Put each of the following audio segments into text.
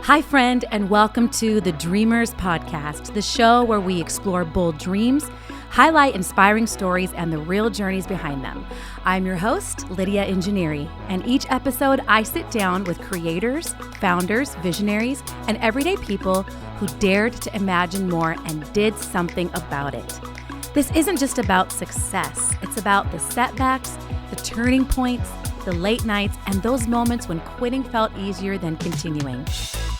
Hi, friend, and welcome to the Dreamers Podcast, the show where we explore bold dreams, highlight inspiring stories, and the real journeys behind them. I'm your host, Lydia Ingeniery, and each episode I sit down with creators, founders, visionaries, and everyday people who dared to imagine more and did something about it. This isn't just about success. It's about the setbacks, the turning points, the late nights, and those moments when quitting felt easier than continuing.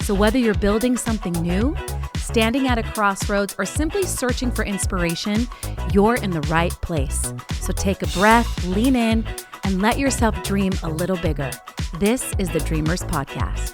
So whether you're building something new, standing at a crossroads, or simply searching for inspiration, you're in the right place. So take a breath, lean in, and let yourself dream a little bigger. This is the Dreamers Podcast.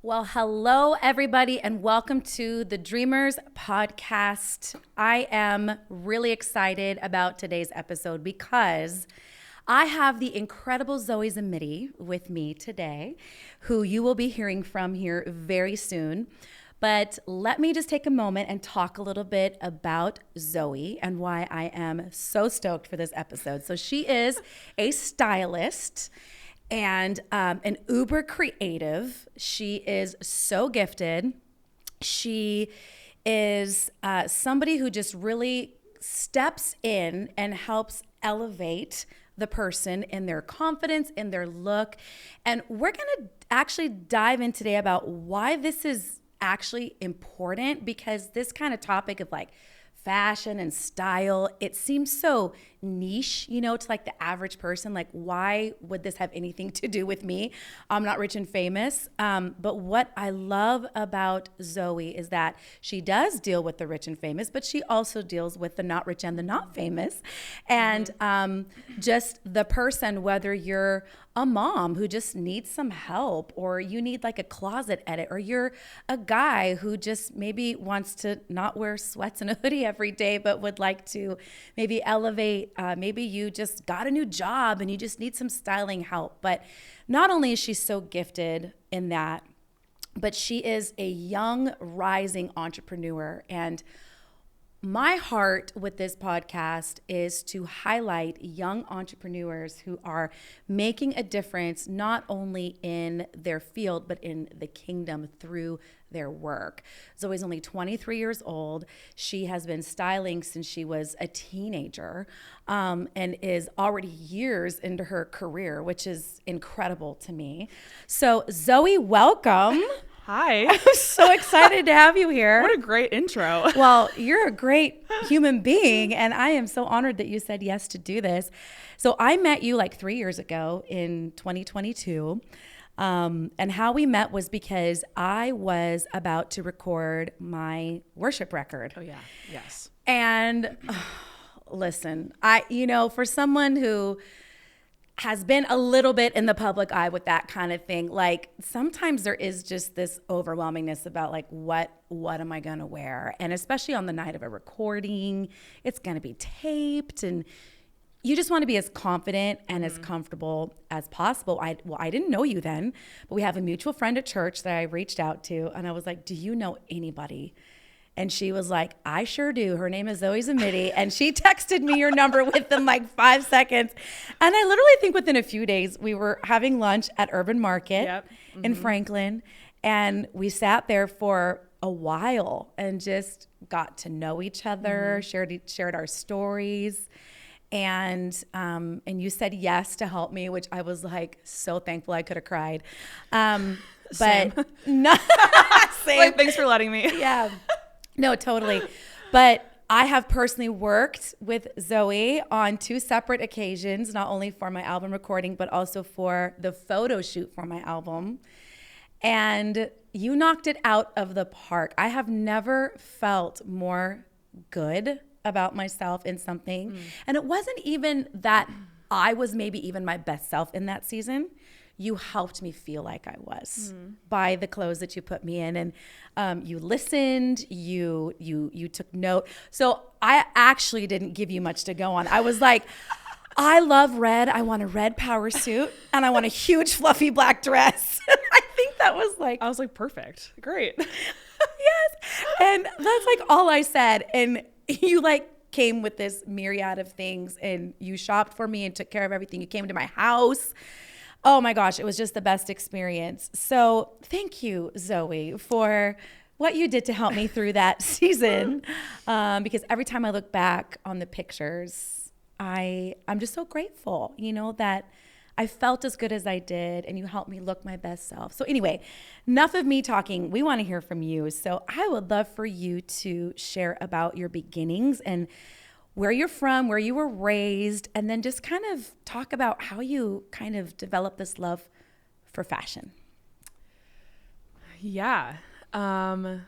Well, hello, everybody, and welcome to the Dreamers Podcast. I am really excited about today's episode because I have the incredible Zoe Zimmitti with me today, who you will be hearing from here very soon. But let me just take a moment and talk a little bit about Zoe and why I am so stoked for this episode. So she is a stylist and an uber creative. She is so gifted. She is somebody who just really steps in and helps elevate the person in their confidence, in their look. And we're gonna actually dive in today about why this is actually important, because this kind of topic of like fashion and style, it seems so niche, to like the average person. Like, why would this have anything to do with me? I'm not rich and famous. But what I love about Zoe is that she does deal with the rich and famous, but she also deals with the not rich and the not famous. And just the person, whether you're a mom who just needs some help, or you need like a closet edit, or you're a guy who just maybe wants to not wear sweats and a hoodie every day, but would like to maybe elevate. Maybe you just got a new job and you just need some styling help. But not only is she so gifted in that, but she is a young, rising entrepreneur. And my heart with this podcast is to highlight young entrepreneurs who are making a difference, not only in their field, but in the kingdom through their work. Zoe's only 23 years old. She has been styling since she was a teenager, and is already years into her career, which is incredible to me. So Zoe, welcome. Hi. I'm so excited to have you here. What a great intro. Well, you're a great human being, and I am so honored that you said yes to do this. So I met you like 3 years ago in 2022. And how we met was because I was about to record my worship record. Oh, yeah. Yes. And listen, for someone who has been a little bit in the public eye with that kind of thing, like sometimes there is just this overwhelmingness about like, what am I going to wear? And especially on the night of a recording, it's going to be taped, and you just want to be as confident and as comfortable as possible. I didn't know you then, but we have a mutual friend at church that I reached out to, and I was like, do you know anybody? And she was like, I sure do. Her name is Zoe Zimmitti. And she texted me your number within like 5 seconds. And I literally think within a few days, we were having lunch at Urban Market in Franklin. And we sat there for a while and just got to know each other, shared our stories. And you said yes to help me, which I was like so thankful. I could have cried. Same. But not same. Like, thanks for letting me. Yeah. No, totally. But I have personally worked with Zoe on 2 separate occasions, not only for my album recording, but also for the photo shoot for my album. And you knocked it out of the park. I have never felt more good about myself in something. And it wasn't even that I was maybe even my best self in that season. You helped me feel like I was by the clothes that you put me in, and you listened, you took note. So I actually didn't give you much to go on. I was like, I love red. I want a red power suit, and I want a huge fluffy black dress. I think that was like, I was like, perfect. Great. yes. And that's like all I said. And you like came with this myriad of things, and you shopped for me and took care of everything. You came to my house. Oh my gosh, it was just the best experience. So thank you, Zoe, for what you did to help me through that season. Because every time I look back on the pictures, I'm just so grateful, that I felt as good as I did, and you helped me look my best self. So anyway, enough of me talking. We want to hear from you. So I would love for you to share about your beginnings and where you're from, where you were raised, and then just kind of talk about how you kind of developed this love for fashion. Yeah. I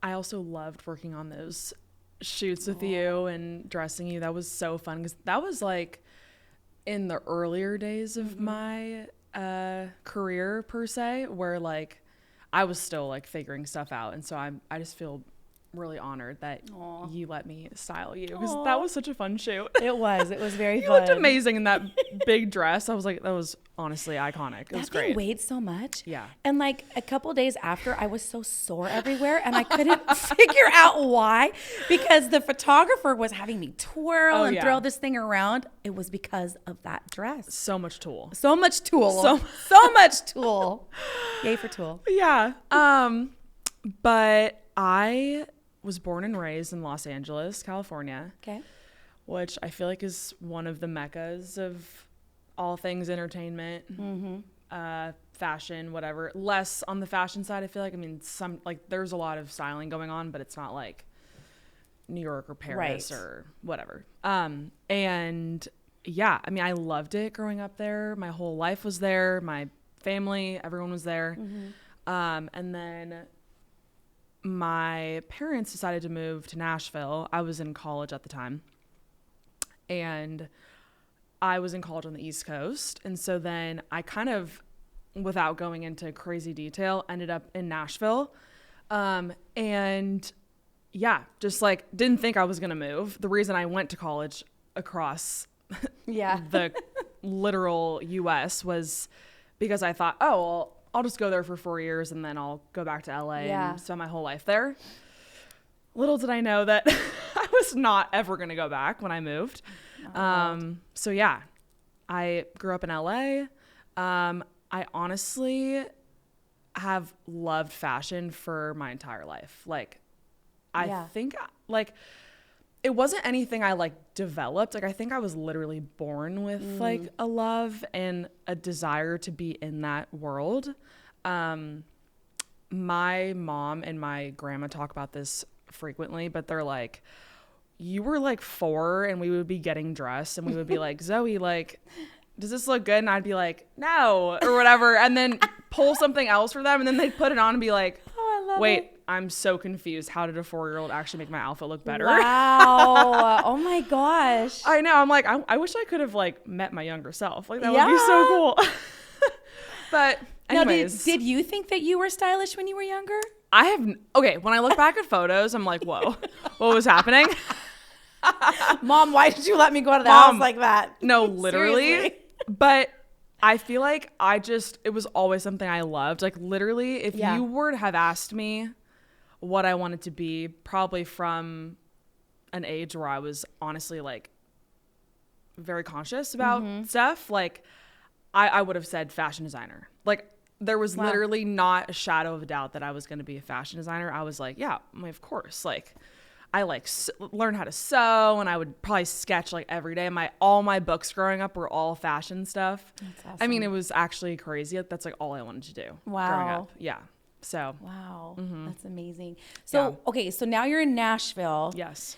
also loved working on those shoots with you and dressing you. That was so fun, because that was like in the earlier days of my career per se, where like I was still like figuring stuff out. And so I just feel really honored that you let me style you, because that was such a fun shoot. It was very You fun. looked amazing in that big dress. I was like, that was honestly iconic. It was That thing great. weighed so much. Yeah. And like a couple days after, I was so sore everywhere, and I couldn't figure out why, because the photographer was having me twirl and throw this thing around. It was because of that dress. So much tulle. So much tulle. So much tulle. Yay for tulle. Yeah. But I was born and raised in Los Angeles, California. Okay. Which I feel like is one of the meccas of all things entertainment, fashion, whatever. Less on the fashion side, I feel like. I mean, there's a lot of styling going on, but it's not like New York or Paris or whatever. And yeah, I mean, I loved it growing up there. My whole life was there. My family, everyone was there. And then my parents decided to move to Nashville. I was in college at the time, and I was in college on the East Coast. And so then I kind of, without going into crazy detail, ended up in Nashville. And yeah, just like didn't think I was going to move. The reason I went to college across the literal US was because I thought, oh, well, I'll just go there for 4 years and then I'll go back to LA and spend my whole life there. Little did I know that I was not ever going to go back when I moved. So yeah, I grew up in LA. I honestly have loved fashion for my entire life. Like, I think like it wasn't anything I like developed. Like, I think I was literally born with like a love and a desire to be in that world. My mom and my grandma talk about this frequently, but they're like, you were like 4 and we would be getting dressed and we would be like, Zoe, like, does this look good? And I'd be like, no, or whatever. And then pull something else for them. And then they'd put it on and be like, wait, I'm so confused. How did a 4-year-old actually make my outfit look better? Wow. Oh my gosh. I know. I'm like, I wish I could have like met my younger self. Like, that would be so cool. But anyways. Now, did you think that you were stylish when you were younger? Okay, when I look back at photos, I'm like, whoa, what was happening? Mom, why did you let me go to the house like that? No, literally. But I feel like it was always something I loved. Like, literally, if you were to have asked me what I wanted to be, probably from an age where I was honestly like very conscious about stuff, like I would have said fashion designer. Like, there was literally not a shadow of a doubt that I was going to be a fashion designer. I was like, yeah, of course. Like, I like learn how to sew, and I would probably sketch like every day. All my books growing up were all fashion stuff. That's awesome. I mean, it was actually crazy. That's like all I wanted to do growing up. Yeah. So. Wow. That's amazing. So, okay. So now you're in Nashville. Yes.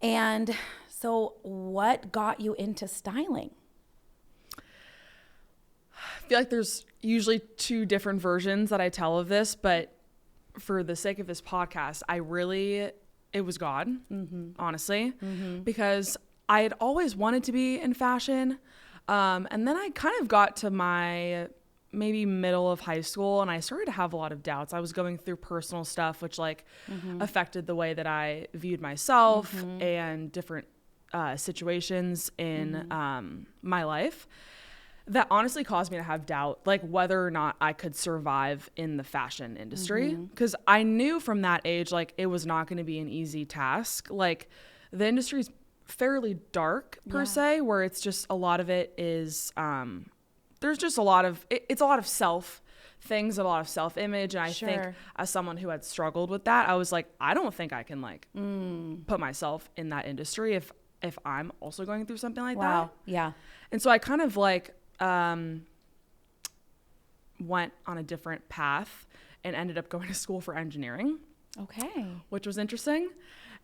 And so what got you into styling? I feel like there's usually 2 different versions that I tell of this, but for the sake of this podcast, it was God, honestly, because I had always wanted to be in fashion. And then I kind of got to my maybe middle of high school and I started to have a lot of doubts. I was going through personal stuff, which like affected the way that I viewed myself and different situations in my life. That honestly caused me to have doubt, like whether or not I could survive in the fashion industry. Because I knew from that age, like, it was not going to be an easy task. Like, the industry is fairly dark per se, where it's just a lot of it is, there's just a lot of, it's a lot of self things, a lot of self-image. And I think as someone who had struggled with that, I was like, I don't think I can like put myself in that industry if I'm also going through something like that. Yeah. And so I kind of like went on a different path and ended up going to school for engineering. Okay. Which was interesting.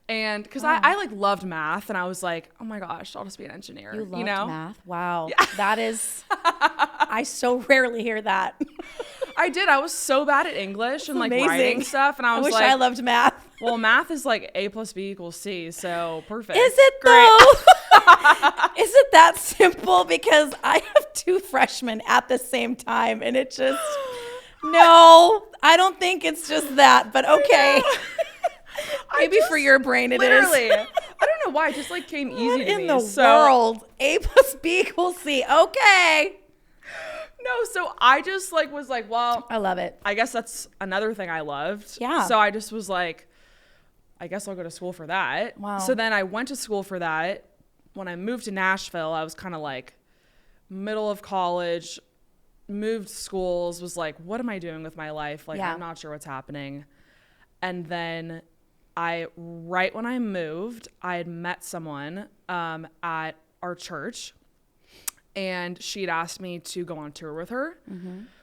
And because I like loved math, and I was like, oh my gosh, I'll just be an engineer. You loved know? math? Wow. Yeah. That is, I so rarely hear that. I did. I was so bad at English and like writing stuff. And I was wish like, I loved math. Well, math is like A + B = C. So perfect. Is it though? Is it that simple? Because I have 2 freshmen at the same time, and it just, no, I don't think it's just that, but okay. Maybe for your brain it is. Literally. I don't know why. It just like came easy to me. In the world, A + B = C. Okay. No, so I just like was like, well, I love it. I guess that's another thing I loved. Yeah. So I just was like, I guess I'll go to school for that. Wow. So then I went to school for that. When I moved to Nashville, I was kind of like middle of college, moved schools, was like, what am I doing with my life? Like, I'm not sure what's happening. And then right when I moved, I had met someone at our church, and she'd asked me to go on tour with her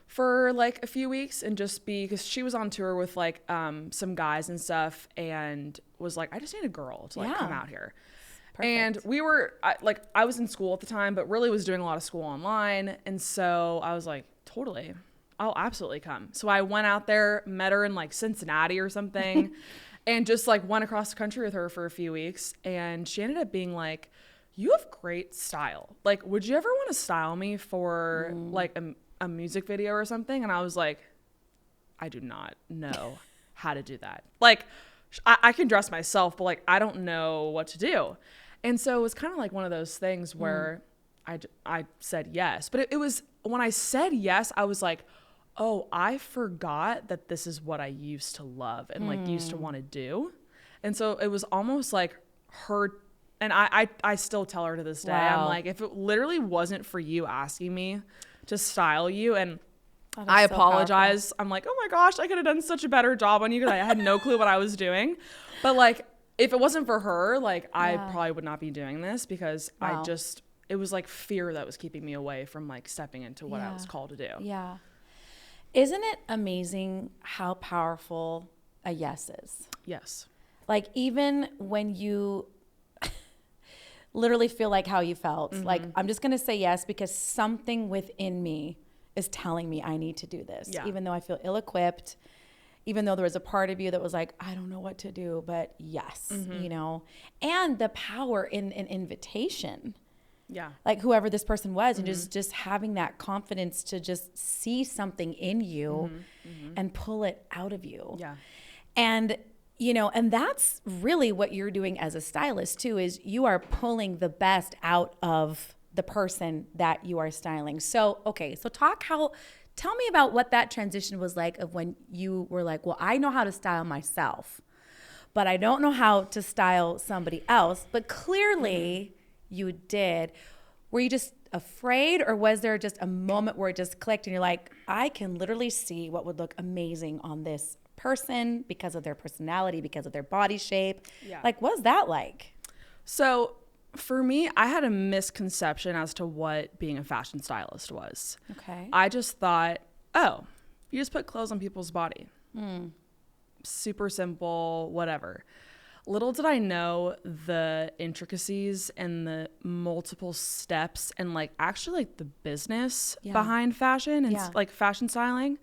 for like a few weeks and just because she was on tour with like some guys and stuff, and was like, I just need a girl to like come out here. Perfect. And we were I was in school at the time, but really was doing a lot of school online. And so I was like, totally, I'll absolutely come. So I went out there, met her in like Cincinnati or something, and just like went across the country with her for a few weeks. And she ended up being like, you have great style. Like, would you ever want to style me for like a music video or something? And I was like, I do not know how to do that. Like, I can dress myself, but like, I don't know what to do. And so it was kind of like one of those things where I said yes. But it was, when I said yes, I was like, oh, I forgot that this is what I used to love and like used to want to do. And so it was almost like her, and I still tell her to this day, I'm like, if it literally wasn't for you asking me to style you, and I apologize. I'm like, oh my gosh, I could have done such a better job on you because I had no clue what I was doing. But like, if it wasn't for her, like I probably would not be doing this because it was like fear that was keeping me away from like stepping into what I was called to do. Yeah. Isn't it amazing how powerful a yes is? Yes. Like, even when you literally feel like how you felt, like, I'm just going to say yes because something within me is telling me I need to do this, even though I feel ill-equipped, even though there was a part of you that was like, I don't know what to do, but yes, you know, and the power in an invitation. Yeah. Like whoever this person was, and just having that confidence to just see something in you and pull it out of you. Yeah. And, you know, and that's really what you're doing as a stylist too, is you are pulling the best out of the person that you are styling. So, okay, so tell me about what that transition was like of when you were like, well, I know how to style myself, but I don't know how to style somebody else. But clearly you did. Were you just afraid, or was there just a moment where it just clicked and you're like, I can literally see what would look amazing on this person because of their personality, because of their body shape? Yeah. Like, what's that like? So for me, I had a misconception as to what being a fashion stylist was. Okay. I just thought, oh, you just put clothes on people's body. Super simple, whatever. Little did I know the intricacies and the multiple steps and like actually like the business behind fashion and like fashion styling,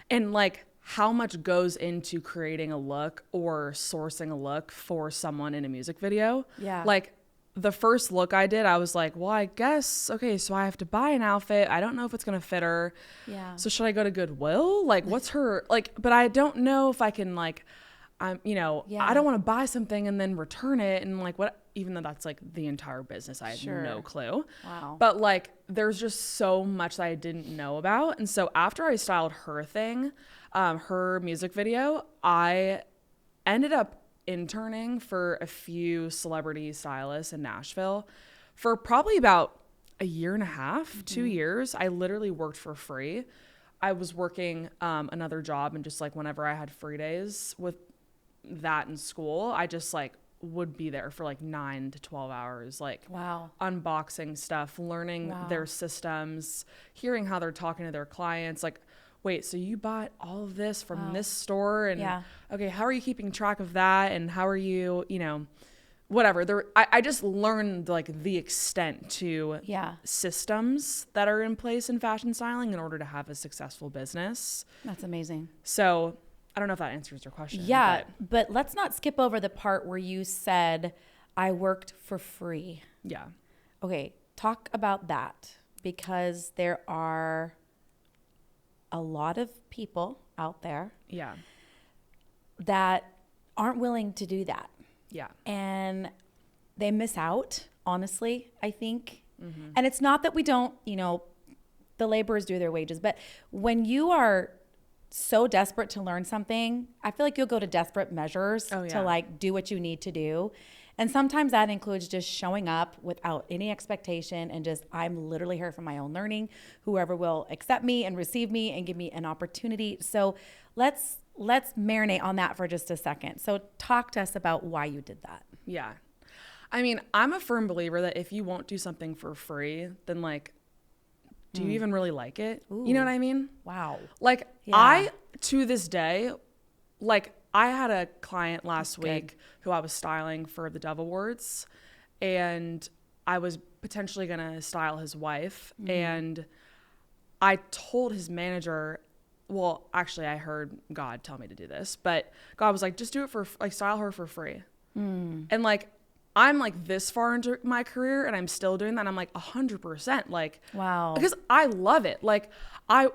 and like how much goes into creating a look or sourcing a look for someone in a music video. Yeah. Like the first look I did, I was like, well, I guess, okay, so I have to buy an outfit. I don't know if it's going to fit her. Yeah. So should I go to Goodwill? Like, what's her, like, but I don't know if I can, like, I don't want to buy something and then return it. And like, what, even though that's like the entire business, I had no clue. Wow. But like, there's just so much that I didn't know about. And so after I styled her thing, her music video, I ended up interning for a few celebrity stylists in Nashville for probably about a year and a half, 2 years. I literally worked for free. I was working another job, and just like whenever I had free days with that in school, I just like would be there for like 9 to 12 hours, like Wow. unboxing stuff, learning their systems, hearing how they're talking to their clients. Like, wait, so you bought all of this from this store, and okay, how are you keeping track of that? And how are you, you know, whatever. I just learned like the extent to systems that are in place in fashion styling in order to have a successful business. That's amazing. So I don't know if that answers your question. Yeah, but let's not skip over the part where you said I worked for free. Yeah. Okay, talk about that, because there are a lot of people out there that aren't willing to do that. Yeah. And they miss out, honestly, I think. And it's not that we don't, you know, the laborers do their wages, but when you are so desperate to learn something, I feel like you'll go to desperate measures to like do what you need to do. And sometimes that includes just showing up without any expectation and just, I'm literally here for my own learning, whoever will accept me and receive me and give me an opportunity. So let's marinate on that for just a second. So talk to us about why you did that. Yeah. I mean, I'm a firm believer that if you won't do something for free, then like, do you even really like it? Ooh. You know what I mean? Wow. Like I, to this day, like I had a client last week who I was styling for the Dove Awards, and I was potentially going to style his wife. And I told his manager, well, actually I heard God tell me to do this, but God was like, just do it for, like, style her for free. And like, I'm like this far into my career and I'm still doing that. I'm like 100%, like, wow, because I love it. Like I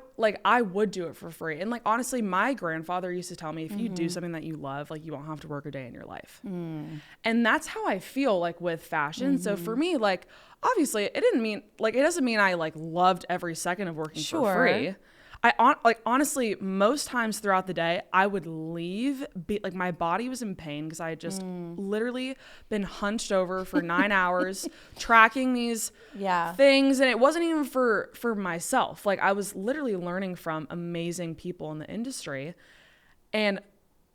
would do it for free. And like, honestly, my grandfather used to tell me, if you do something that you love, like you won't have to work a day in your life. And that's how I feel like with fashion. So for me, like, obviously it doesn't mean I like loved every second of working for free. Honestly, most times throughout the day, I would leave, like my body was in pain because I had just literally been hunched over for 9 hours tracking these things. And it wasn't even for myself. Like I was literally learning from amazing people in the industry and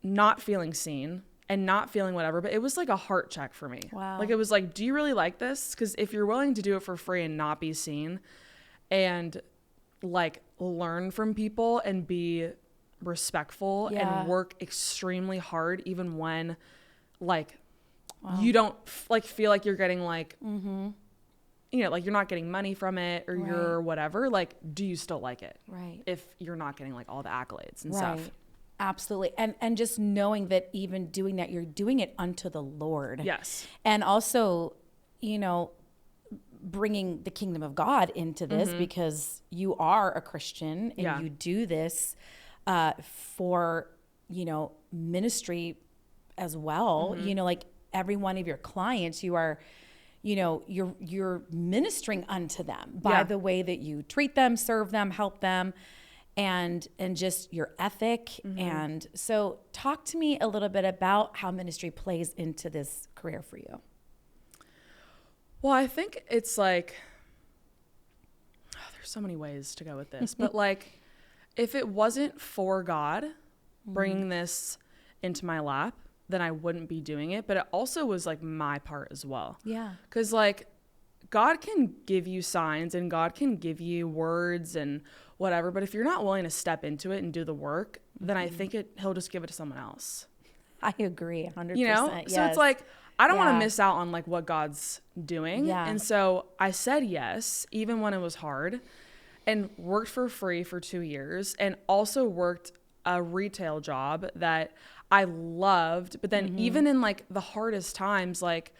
not feeling seen and not feeling whatever. But it was like a heart check for me. Wow. Like it was like, do you really like this? Because if you're willing to do it for free and not be seen and like learn from people and be respectful and work extremely hard, even when like you don't like feel like you're getting like, you know, like you're not getting money from it or you're whatever, like, do you still like it? Right. If you're not getting like all the accolades and stuff. Absolutely. And just knowing that even doing that, you're doing it unto the Lord. Yes. And also, you know, bringing the kingdom of God into this because you are a Christian and you do this for, you know, ministry as well. You know, like every one of your clients, you are, you know, you're ministering unto them by the way that you treat them, serve them, help them, and just your ethic. And so talk to me a little bit about how ministry plays into this career for you. Well, I think it's like, there's so many ways to go with this, but like, if it wasn't for God bringing this into my lap, then I wouldn't be doing it. But it also was like my part as well. Yeah. Because like, God can give you signs and God can give you words and whatever. But if you're not willing to step into it and do the work, then I think he'll just give it to someone else. I agree 100%. You know? Yes. So it's like, I don't want to miss out on like what God's doing. Yeah. And so I said yes, even when it was hard, and worked for free for 2 years, and also worked a retail job that I loved. But then even in like the hardest times, like,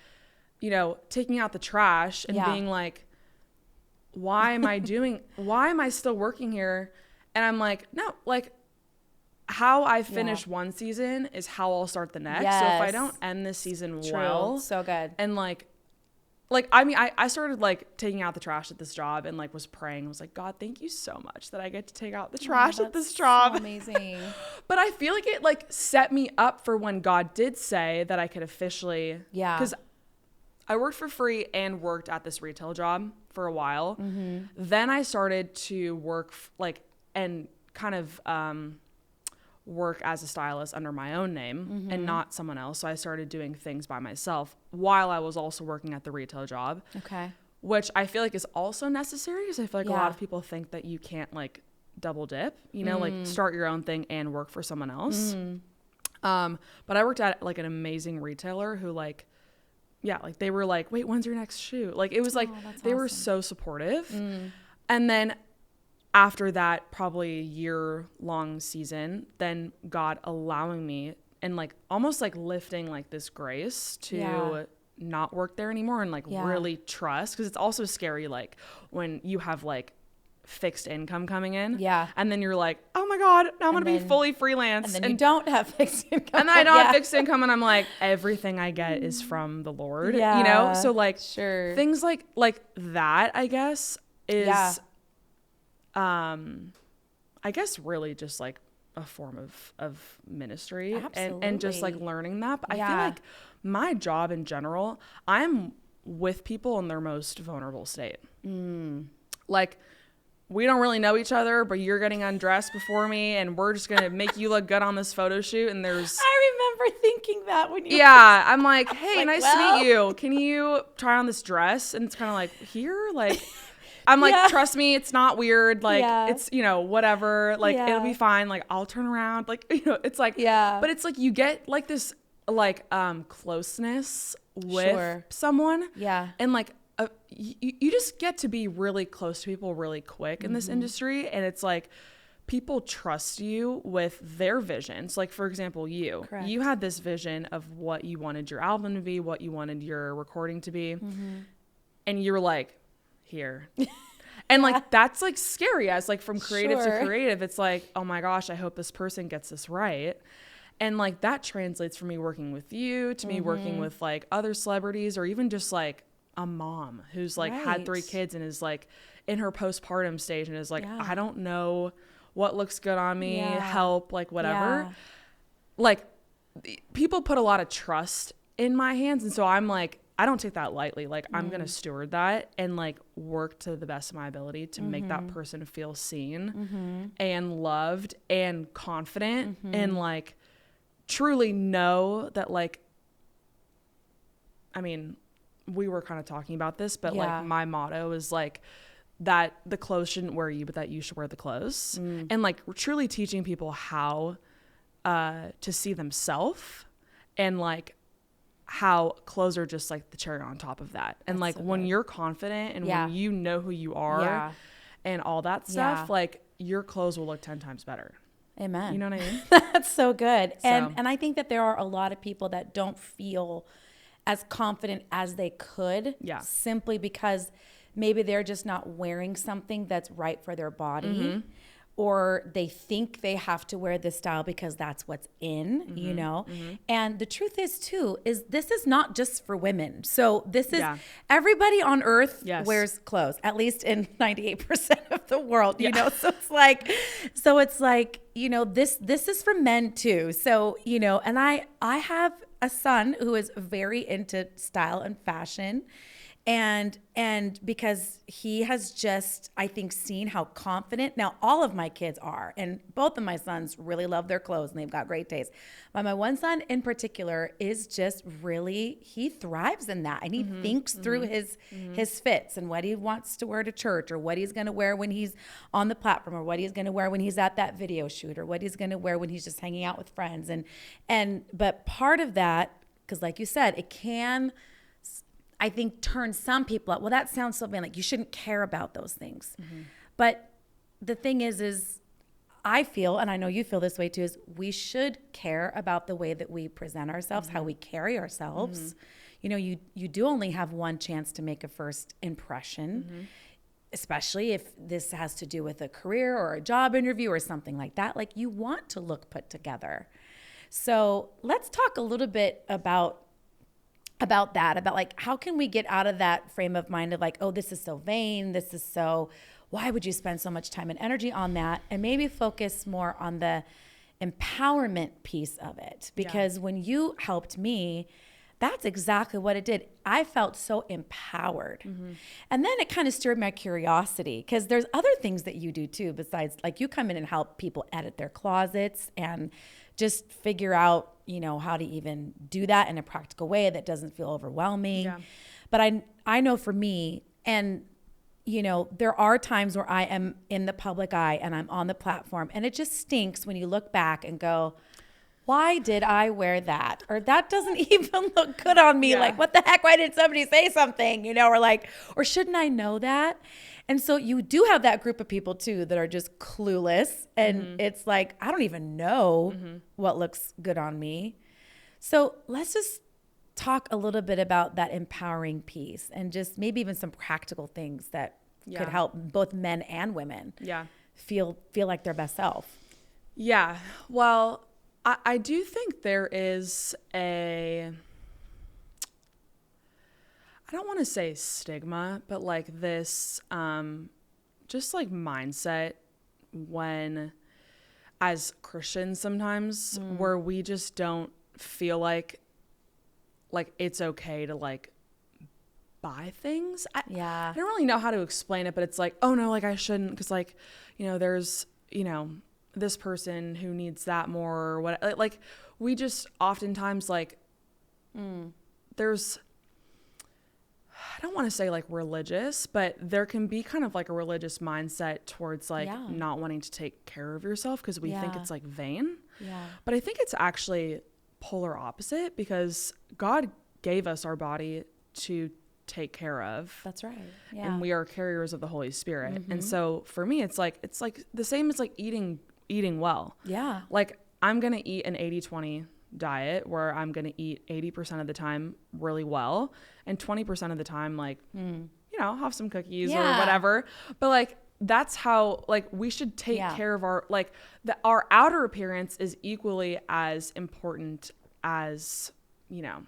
you know, taking out the trash and being like, why am I still working here? And I'm like, no, like, how I finish one season is how I'll start the next. Yes. So if I don't end this season well, so good. And like like, I mean, I started like taking out the trash at this job and like was praying. I was like, God, thank you so much that I get to take out the trash at this job. So amazing. But I feel like it like set me up for when God did say that I could officially, because I worked for free and worked at this retail job for a while. Then I started to work like and kind of work as a stylist under my own name and not someone else. So I started doing things by myself while I was also working at the retail job. Okay. Which I feel like is also necessary because I feel like a lot of people think that you can't like double dip, you know, like start your own thing and work for someone else. But I worked at like an amazing retailer who like, like they were like, wait, when's your next shoot? Like it was like, they were so supportive. And then after that, probably a year-long season, then God allowing me and like almost like lifting like this grace to not work there anymore and like really trust, because it's also scary like when you have like fixed income coming in and then you're like, oh my God, now I'm gonna be fully freelance, and then you don't have fixed income, and then I don't have fixed income, and I'm like, everything I get is from the Lord, you know. So like things like that, I guess, is I guess really just like a form of ministry and just like learning that. But I feel like my job in general, I'm with people in their most vulnerable state. Like we don't really know each other, but you're getting undressed before me and we're just going to make you look good on this photo shoot. And there's, I remember thinking that when you I'm like, hey, like, nice to meet you. Can you try on this dress? And it's kind of like here, like, I'm like, trust me, it's not weird. Like it's, you know, whatever, like it'll be fine. Like I'll turn around, like, you know, it's like, but it's like, you get like this, like, closeness with someone. And like, you just get to be really close to people really quick in this industry. And it's like, people trust you with their visions. Like, for example, you had this vision of what you wanted your album to be, what you wanted your recording to be. And you were like, here. And like, that's like scary as like from creative to creative. It's like, oh my gosh, I hope this person gets this right. And like, that translates from me working with you to me working with like other celebrities, or even just like a mom who's like had 3 kids and is like in her postpartum stage and is like, I don't know what looks good on me, help, like whatever. Like people put a lot of trust in my hands. And so I'm like, I don't take that lightly. Like I'm going to steward that and like work to the best of my ability to make that person feel seen and loved and confident and like truly know that, like, I mean, we were kind of talking about this, but like my motto is like that the clothes shouldn't wear you, but that you should wear the clothes. And like truly teaching people how to see themselves, and like how clothes are just like the cherry on top of that. And like when you're confident and when you know who you are and all that stuff, like your clothes will look 10 times better. Amen. You know what I mean? That's so good. And I think that there are a lot of people that don't feel as confident as they could simply because maybe they're just not wearing something that's right for their body. Or they think they have to wear this style because that's what's in, you know? And the truth is too, is this is not just for women. So this is everybody on earth wears clothes, at least in 98% of the world, you know? So it's like, you know, this is for men too. So, you know, and I have a son who is very into style and fashion. And because he has just, I think, seen how confident, now all of my kids are, and both of my sons really love their clothes and they've got great taste. But my one son in particular is just really, he thrives in that. And he thinks through his fits and what he wants to wear to church, or what he's going to wear when he's on the platform, or what he's going to wear when he's at that video shoot, or what he's going to wear when he's just hanging out with friends. But part of that, because like you said, it can, I think, turn some people up. Well, that sounds so bad. Like you shouldn't care about those things. But the thing is I feel, and I know you feel this way too, is we should care about the way that we present ourselves, how we carry ourselves. You know, you do only have one chance to make a first impression, especially if this has to do with a career or a job interview or something like that. Like you want to look put together. So let's talk a little bit about about that, about like, how can we get out of that frame of mind of like, oh, this is so vain. This is so, why would you spend so much time and energy on that? And maybe focus more on the empowerment piece of it. Because when you helped me, that's exactly what it did. I felt so empowered. And then it kind of stirred my curiosity, because there's other things that you do too, besides like you come in and help people edit their closets and just figure out, you know, how to even do that in a practical way that doesn't feel overwhelming. Yeah. But I know for me, and you know, there are times where I am in the public eye and I'm on the platform, and it just stinks when you look back and go, why did I wear that? Or that doesn't even look good on me. Like, what the heck? Why did somebody say something? You know, or like, or shouldn't I know that? And so you do have that group of people too that are just clueless. And it's like, I don't even know what looks good on me. So let's just talk a little bit about that empowering piece, and just maybe even some practical things that could help both men and women feel like their best self. Yeah. Well, I do think there is I don't want to say stigma, but like this, just like mindset when, as Christians sometimes, where we just don't feel like it's okay to like buy things. I don't really know how to explain it, but it's like, oh no, like I shouldn't, because like, you know, there's, you know, this person who needs that more, or what, like we just oftentimes like there's, I don't want to say like religious, but there can be kind of like a religious mindset towards like not wanting to take care of yourself because we think it's like vain. But I think it's actually polar opposite, because God gave us our body to take care of. That's right. And we are carriers of the Holy Spirit. And so for me, it's like the same as like eating well. Like I'm going to eat an 80-20 diet where I'm going to eat 80% of the time really well, and 20% of the time, like, you know, have some cookies or whatever. But like, that's how, like, we should take care of our, like, our outer appearance is equally as important as, you know,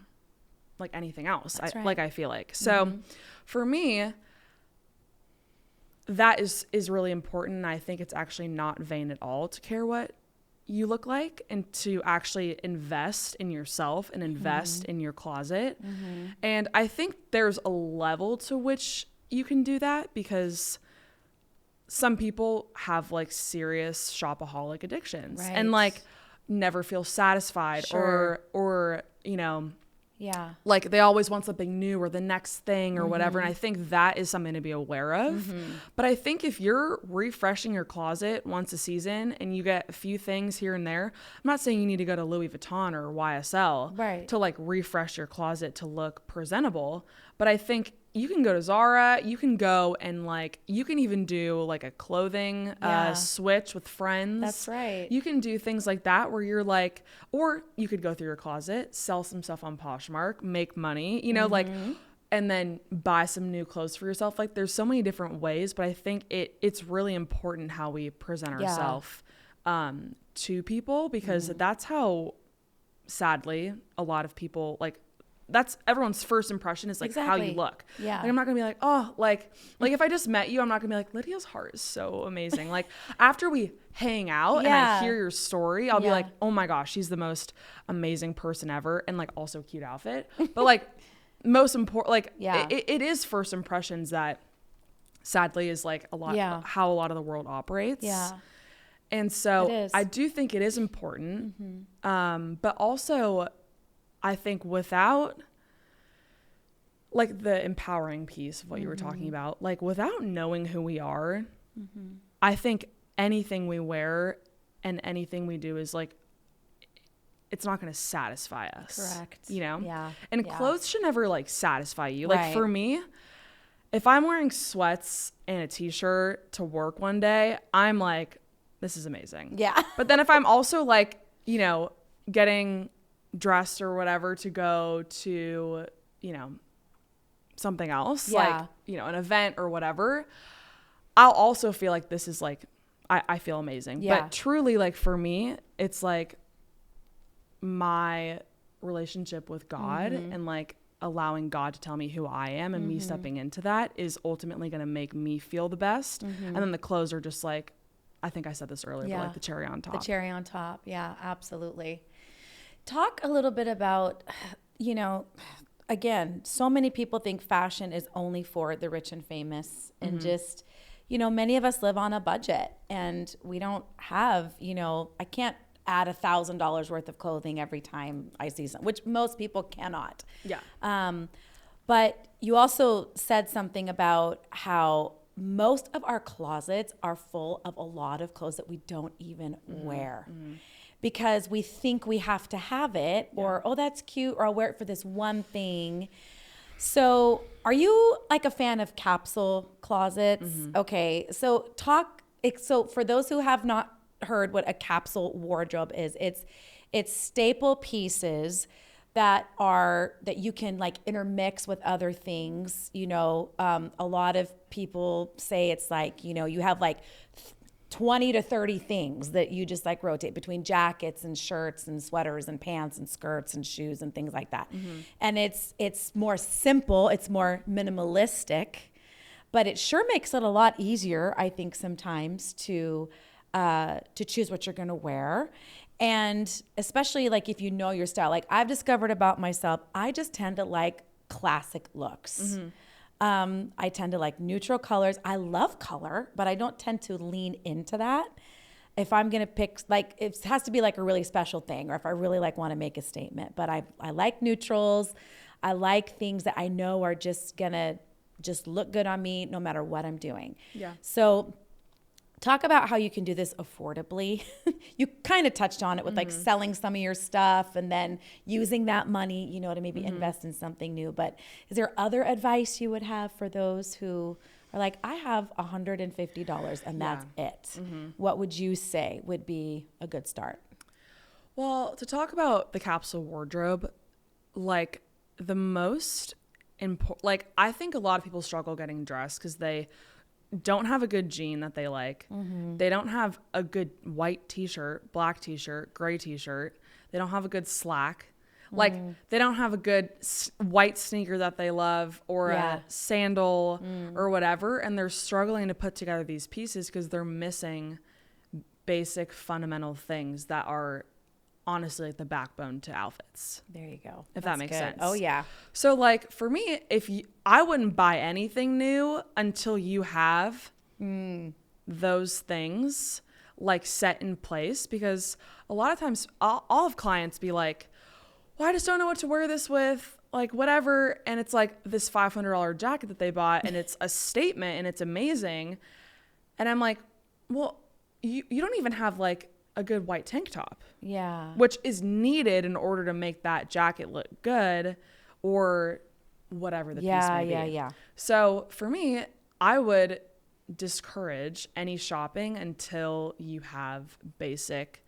like anything else. I feel like. So for me, that is really important. And I think it's actually not vain at all to care what you look like, and to actually invest in yourself and invest in your closet. And I think there's a level to which you can do that, because some people have like serious shopaholic addictions and like never feel satisfied, or, you know, like they always want something new or the next thing or whatever. And I think that is something to be aware of. But I think if you're refreshing your closet once a season and you get a few things here and there, I'm not saying you need to go to Louis Vuitton or YSL to like refresh your closet to look presentable. But I think you can go to Zara, you can go and like, you can even do like a clothing switch with friends. That's right. You can do things like that where you're like, or you could go through your closet, sell some stuff on Poshmark, make money, you know, like, and then buy some new clothes for yourself. Like there's so many different ways, but I think it's really important how we present ourselves to people, because that's how, sadly, a lot of people like, that's everyone's first impression is like how you look. Like I'm not gonna be like, oh, like if I just met you, I'm not gonna be like, Lydia's heart is so amazing. Like after we hang out and I hear your story, I'll be like, oh my gosh, she's the most amazing person ever, and like also cute outfit. But like most important, like it is first impressions that sadly is like a lot how a lot of the world operates. And so I do think it is important. But also I think without like the empowering piece of what you were talking about, like without knowing who we are, I think anything we wear and anything we do is like, it's not going to satisfy us. Correct. You know? And clothes should never like satisfy you. Like for me, if I'm wearing sweats and a t-shirt to work one day, I'm like, this is amazing. But then if I'm also like, you know, getting dressed or whatever to go to, you know, something else, like, you know, an event or whatever, I'll also feel like this is like, I feel amazing. But truly, like for me, it's like my relationship with God and like allowing God to tell me who I am and me stepping into that is ultimately going to make me feel the best. And then the clothes are just like, I think I said this earlier, but like the cherry on top. The cherry on top. Yeah, absolutely. Talk a little bit about, you know, again, so many people think fashion is only for the rich and famous, and just, you know, many of us live on a budget and we don't have, you know, I can't add $1,000 worth of clothing every time I see something, which most people cannot. Yeah. But you also said something about how most of our closets are full of a lot of clothes that we don't even wear because we think we have to have it, or, oh, that's cute, or I'll wear it for this one thing. So are you like a fan of capsule closets? Okay. So for those who have not heard what a capsule wardrobe is, it's staple pieces that you can like intermix with other things. You know, a lot of people say it's like, you know, you have like 20 to 30 things that you just like rotate between jackets and shirts and sweaters and pants and skirts and shoes and things like that. And it's more simple, it's more minimalistic, but it sure makes it a lot easier, I think, sometimes to choose what you're going to wear. And especially like if you know your style, like I've discovered about myself, I just tend to like classic looks. I tend to like neutral colors. I love color, but I don't tend to lean into that. If I'm going to pick, like, it has to be like a really special thing, or if I really like want to make a statement, but I like neutrals. I like things that I know are just going to just look good on me no matter what I'm doing. Yeah. So talk about how you can do this affordably. You kind of touched on it with like selling some of your stuff and then using that money, you know, to maybe invest in something new. But is there other advice you would have for those who are like, I have $150 and that's it? What would you say would be a good start? Well, to talk about the capsule wardrobe, like the most important, like I think a lot of people struggle getting dressed because they don't have a good jean that they like. They don't have a good white t-shirt, black t-shirt, gray t-shirt. They don't have a good slack. Like they don't have a good white sneaker that they love, or a sandal or whatever. And they're struggling to put together these pieces because they're missing basic fundamental things that are honestly like the backbone to outfits. There you go. If that makes sense. Oh yeah. So like for me, I wouldn't buy anything new until you have those things like set in place, because a lot of times I'll have clients be like, well, I just don't know what to wear this with, like whatever. And it's like this $500 jacket that they bought and it's a statement and it's amazing. And I'm like, well, you don't even have like a good white tank top. Yeah. Which is needed in order to make that jacket look good, or whatever the piece may be. Yeah. So for me, I would discourage any shopping until you have basic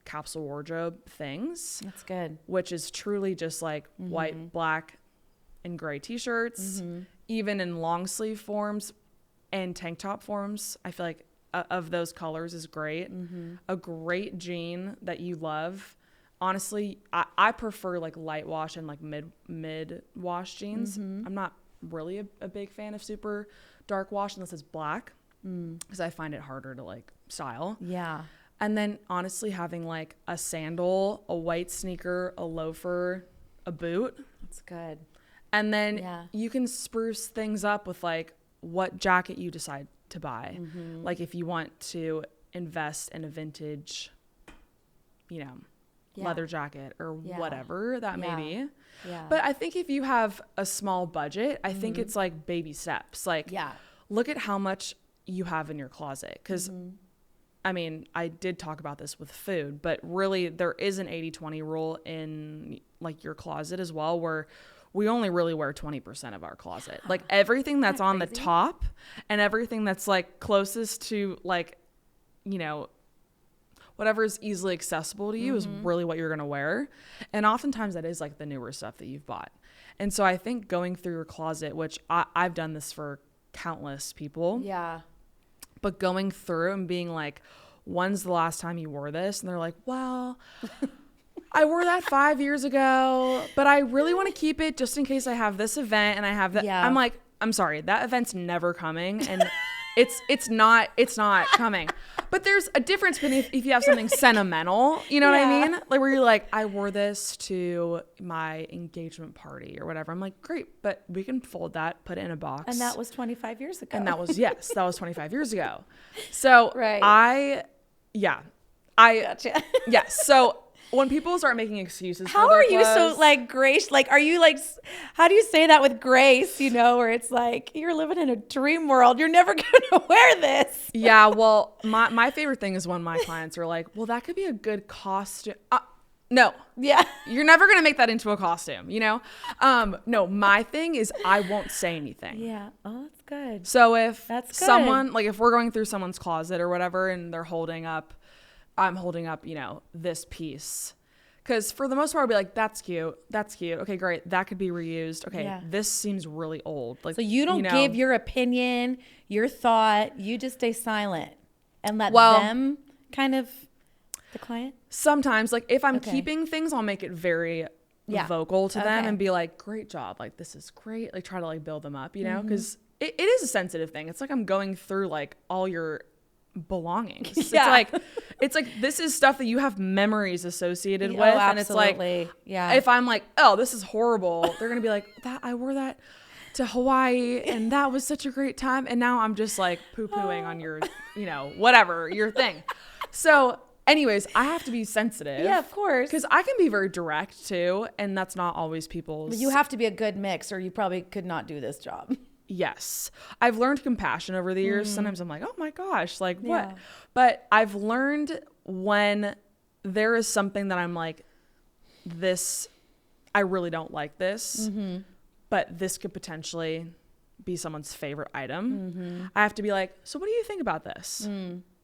capsule wardrobe things. That's good. Which is truly just like white, black, and gray t-shirts, even in long sleeve forms and tank top forms. I feel like of those colors is great. A great jean that you love. Honestly, I prefer like light wash and like mid wash jeans. I'm not really a big fan of super dark wash unless it's black, because I find it harder to like style. Yeah. And then honestly, having like a sandal, a white sneaker, a loafer, a boot. That's good. And then you can spruce things up with like what jacket you decide to buy. Like if you want to invest in a vintage, you know, leather jacket or whatever that may be. Yeah. But I think if you have a small budget, I think it's like baby steps. Like look at how much you have in your closet. Because I mean, I did talk about this with food, but really there is an 80-20 rule in like your closet as well, where we only really wear 20% of our closet. Like everything that's on the top and everything that's like closest to like, you know, whatever is easily accessible to you is really what you're going to wear. And oftentimes that is like the newer stuff that you've bought. And so I think going through your closet, which I've done this for countless people. Yeah. But going through and being like, when's the last time you wore this? And they're like, well, I wore that 5 years ago, but I really want to keep it just in case I have this event and I have that. Yeah. I'm like, I'm sorry, that event's never coming, and it's not coming. But there's a difference between if you have something sentimental, you know what I mean? Like where you're like, I wore this to my engagement party or whatever. I'm like, great, but we can fold that, put it in a box. And that was 25 years ago. And that was, yes, that was 25 years ago. So Right. Gotcha. Yes. So when people start making excuses how for their are you clothes, so like grace? Like, are you like, how do you say that with grace? You know, where it's like, you're living in a dream world. You're never going to wear this. yeah, well, my favorite thing is when my clients are like, well, that could be a good costume. No. Yeah. You're never going to make that into a costume, you know? No, my thing is I won't say anything. Yeah. Oh, that's good. So if That's good. someone, like if we're going through someone's closet or whatever and they're I'm holding up, you know, this piece. Because for the most part, I'll be like, that's cute. That's cute. Okay, great. That could be reused. Okay, this seems really old. Like, so you don't give your opinion, your thought. You just stay silent and let them kind of, the client? Sometimes, like if I'm keeping things, I'll make it very vocal to them and be like, great job. Like, this is great. Like, try to like build them up, you know? Because it is a sensitive thing. It's like I'm going through like all your belongings. Yeah. It's like this is stuff that you have memories associated with, and it's like if I'm like, oh, this is horrible, they're gonna be like, that I wore that to Hawaii and that was such a great time, and now I'm just like poo-pooing on your, you know, whatever your thing. So anyways, I have to be sensitive, of course, because I can be very direct too, and that's not always people's. But you have to be a good mix or you probably could not do this job. Yes. I've learned compassion over the years. Sometimes I'm like, oh my gosh, like what? But I've learned when there is something that I'm like, this, I really don't like this, but this could potentially be someone's favorite item. I have to be like, so what do you think about this?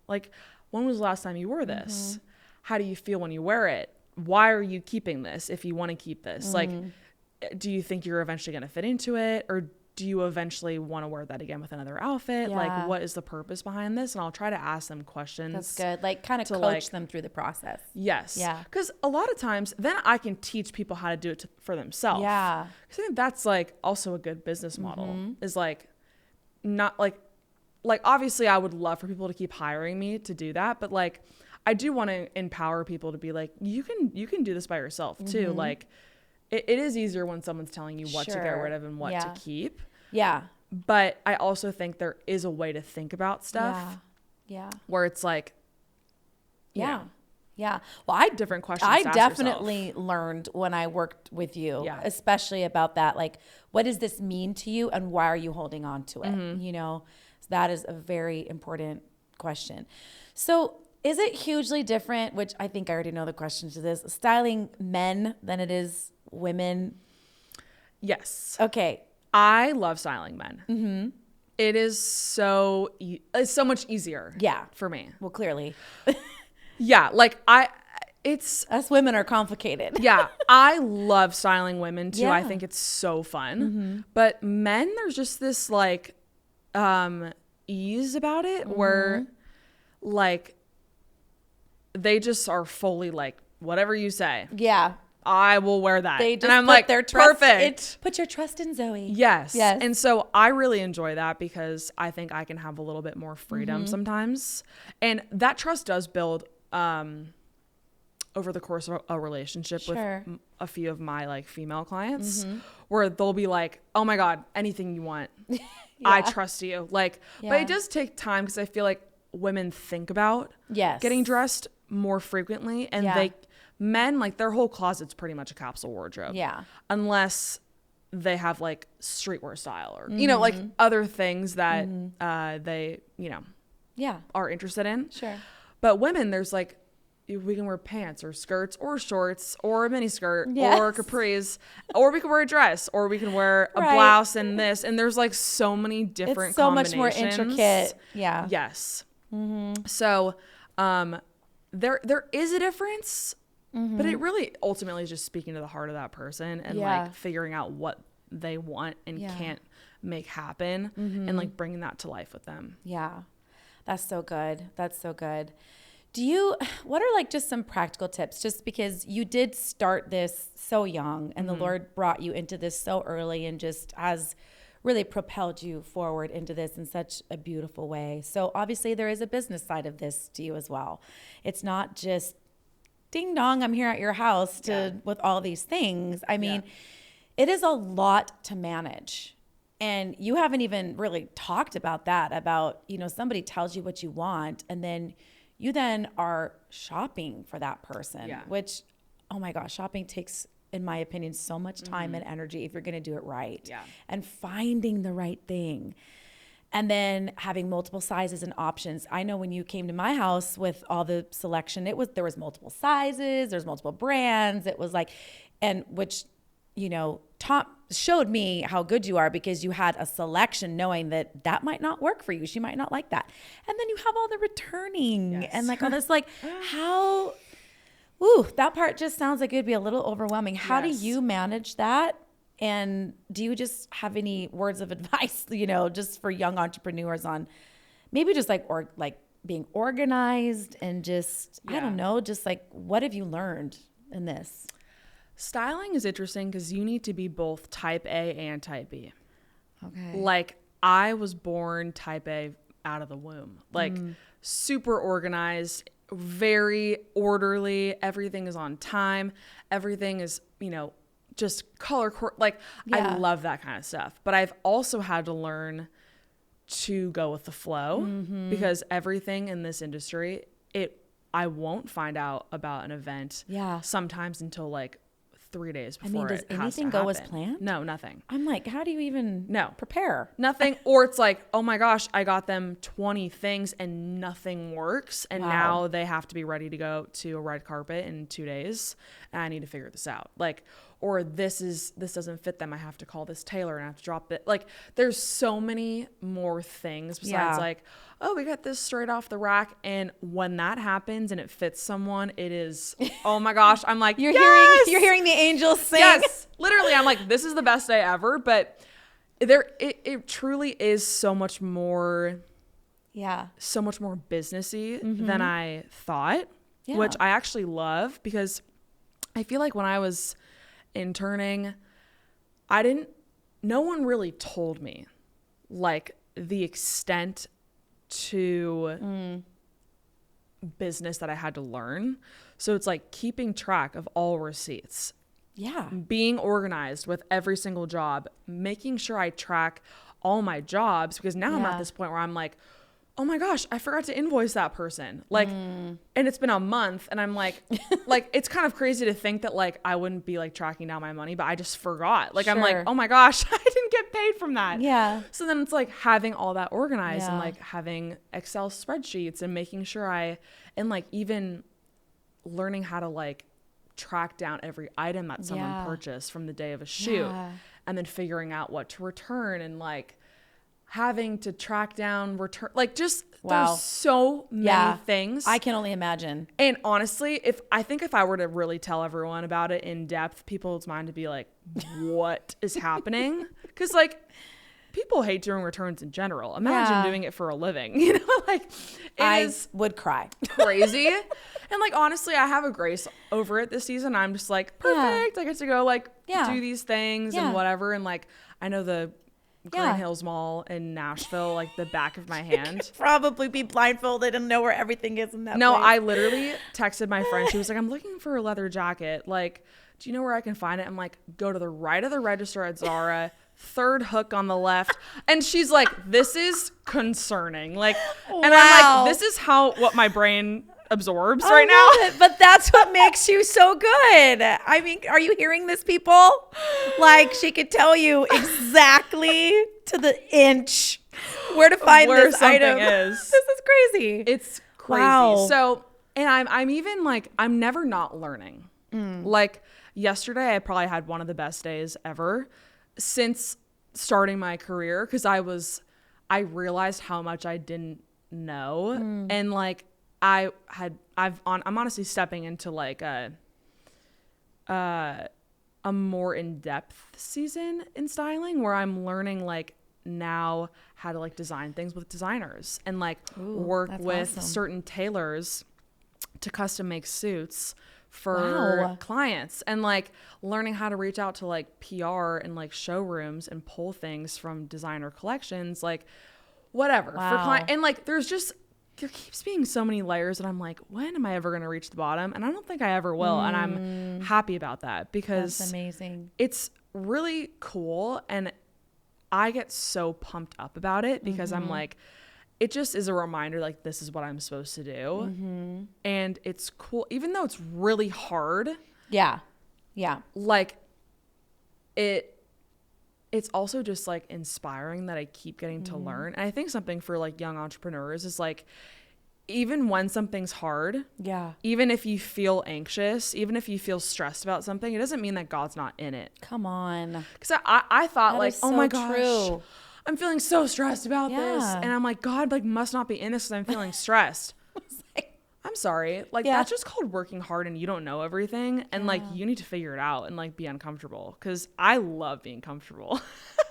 Like, when was the last time you wore this? How do you feel when you wear it? Why are you keeping this if you want to keep this? Like, do you think you're eventually going to fit into it? Or do you eventually want to wear that again with another outfit? Like, what is the purpose behind this? And I'll try to ask them questions. That's good. Like, kind of coach them through the process. Yes. Yeah. Because a lot of times then I can teach people how to do it for themselves. Yeah. Because I think that's like also a good business model is like not like obviously I would love for people to keep hiring me to do that. But like, I do want to empower people to be like, you can do this by yourself too. Like it is easier when someone's telling you what to get rid of and what to keep. Yeah. But I also think there is a way to think about stuff. Yeah. Where it's like, yeah. Well, different questions. I definitely learned when I worked with you, especially about that. Like, what does this mean to you and why are you holding on to it? You know, so that is a very important question. So is it hugely different, which I think I already know the question to this, styling men than it is women? Yes. Okay. I love styling men. It is it's so much easier. Yeah. For me. Well, clearly. Yeah. Like us women are complicated. Yeah. I love styling women too. Yeah. I think it's so fun. But men, there's just this like ease about it where like they just are fully like, whatever you say. Yeah. I will wear that. They just and I'm put like, their trust perfect. Put your trust in Zoe. Yes. And so I really enjoy that because I think I can have a little bit more freedom sometimes. And that trust does build over the course of a relationship with a few of my like female clients where they'll be like, oh my God, anything you want. I trust you. Like, but it does take time because I feel like women think about getting dressed more frequently and men, like their whole closet's pretty much a capsule wardrobe. Yeah. Unless they have like streetwear style or, you know, like other things that they, you know, are interested in. Sure. But women, there's like, we can wear pants or skirts or shorts or a mini skirt or capris, or we can wear a dress or we can wear a blouse and this. And there's like so many different combinations. Much more intricate. Yeah. Yes. So there is a difference. But it really ultimately is just speaking to the heart of that person and like figuring out what they want and can't make happen and like bringing that to life with them. Yeah. That's so good. That's so good. What are like just some practical tips? Just because you did start this so young and the Lord brought you into this so early and just has really propelled you forward into this in such a beautiful way. So obviously there is a business side of this to you as well. It's not just ding dong, I'm here at your house with all these things. I mean, it is a lot to manage. And you haven't even really talked about that, about, somebody tells you what you want and then you then are shopping for that person, which, oh my gosh, shopping takes, in my opinion, so much time and energy if you're going to do it right. And finding the right thing. And then having multiple sizes and options. I know when you came to my house with all the selection, there was multiple sizes, there's multiple brands. It was like, and which, Tom showed me how good you are because you had a selection knowing that might not work for you. She might not like that. And then you have all the returning and like all this, like that part just sounds like it'd be a little overwhelming. How do you manage that? And do you just have any words of advice, just for young entrepreneurs on maybe just like being organized and just, I don't know, just like what have you learned in this? Styling is interesting because you need to be both type A and type B. Okay. Like I was born type A out of the womb, like super organized, very orderly. Everything is on time. Everything is, just color, I love that kind of stuff. But I've also had to learn to go with the flow because everything in this industry, I won't find out about an event sometimes until like 3 days before. Does anything go as planned? No, nothing. I'm like, how do you even prepare? Nothing. Or it's like, oh my gosh, I got them 20 things and nothing works. And now they have to be ready to go to a red carpet in 2 days. And I need to figure this out. Like, or this doesn't fit them. I have to call this tailor and I have to drop it. Like there's so many more things besides like, oh, we got this straight off the rack. And when that happens and it fits someone, it is, oh my gosh. I'm like, you're yes! hearing the angels sing. Yes, literally. I'm like, this is the best day ever. But it truly is so much more businessy than I thought, which I actually love because I feel like when I was interning, no one really told me like the extent to business that I had to learn. So it's like keeping track of all receipts. Yeah. Being organized with every single job, making sure I track all my jobs because now I'm at this point where I'm like, oh my gosh, I forgot to invoice that person. Like, and it's been a month and I'm like, it's kind of crazy to think that like, I wouldn't be like tracking down my money, but I just forgot. Like, I'm like, oh my gosh, I didn't get paid from that. Yeah. So then it's like having all that organized and like having Excel spreadsheets and making sure and like even learning how to like track down every item that someone purchased from the day of a shoot and then figuring out what to return and like, having to track down return, like just there's so many things. I can only imagine. And honestly, if I were to really tell everyone about it in depth, people's mind would be like, what is happening? Because like people hate doing returns in general. Imagine doing it for a living. Like I would cry. Crazy. And like honestly, I have a grace over it this season. I'm just like, perfect. I get to go like do these things and whatever. And like I know the Green Hills Mall in Nashville, like the back of my hand. Probably be blindfolded and know where everything is in that No, place. I literally texted my friend. She was like, I'm looking for a leather jacket. Like, do you know where I can find it? I'm like, go to the right of the register at Zara, third hook on the left. And she's like, this is concerning. Like, and I'm like, this is what my brain absorbs right now. But that's what makes you so good. I mean, are you hearing this, people? Like she could tell you exactly to the inch where to find where this item. Is. This is crazy. It's crazy. Wow. So, and I'm even like, I'm never not learning. Like yesterday, I probably had one of the best days ever since starting my career because I realized how much I didn't know and like I'm honestly stepping into like a more in-depth season in styling where I'm learning like now how to like design things with designers and like work with certain tailors to custom make suits for clients, and like learning how to reach out to like PR and like showrooms and pull things from designer collections, like whatever for client. And like there keeps being so many layers, and I'm like, when am I ever going to reach the bottom? And I don't think I ever will. And I'm happy about that, because that's amazing. It's really cool, and I get so pumped up about it, because I'm like, it just is a reminder, like, this is what I'm supposed to do. And it's cool, even though it's really hard. Yeah. Like, it's also just like inspiring that I keep getting to learn. And I think something for like young entrepreneurs is like, even when something's hard, even if you feel anxious, even if you feel stressed about something, it doesn't mean that God's not in it. Come on. Because I thought, that like, oh so my gosh, true. I'm feeling so stressed about this. And I'm like, God, like, must not be in this because I'm feeling stressed. I'm sorry. Like, that's just called working hard, and you don't know everything. And like, you need to figure it out and like be uncomfortable, because I love being comfortable.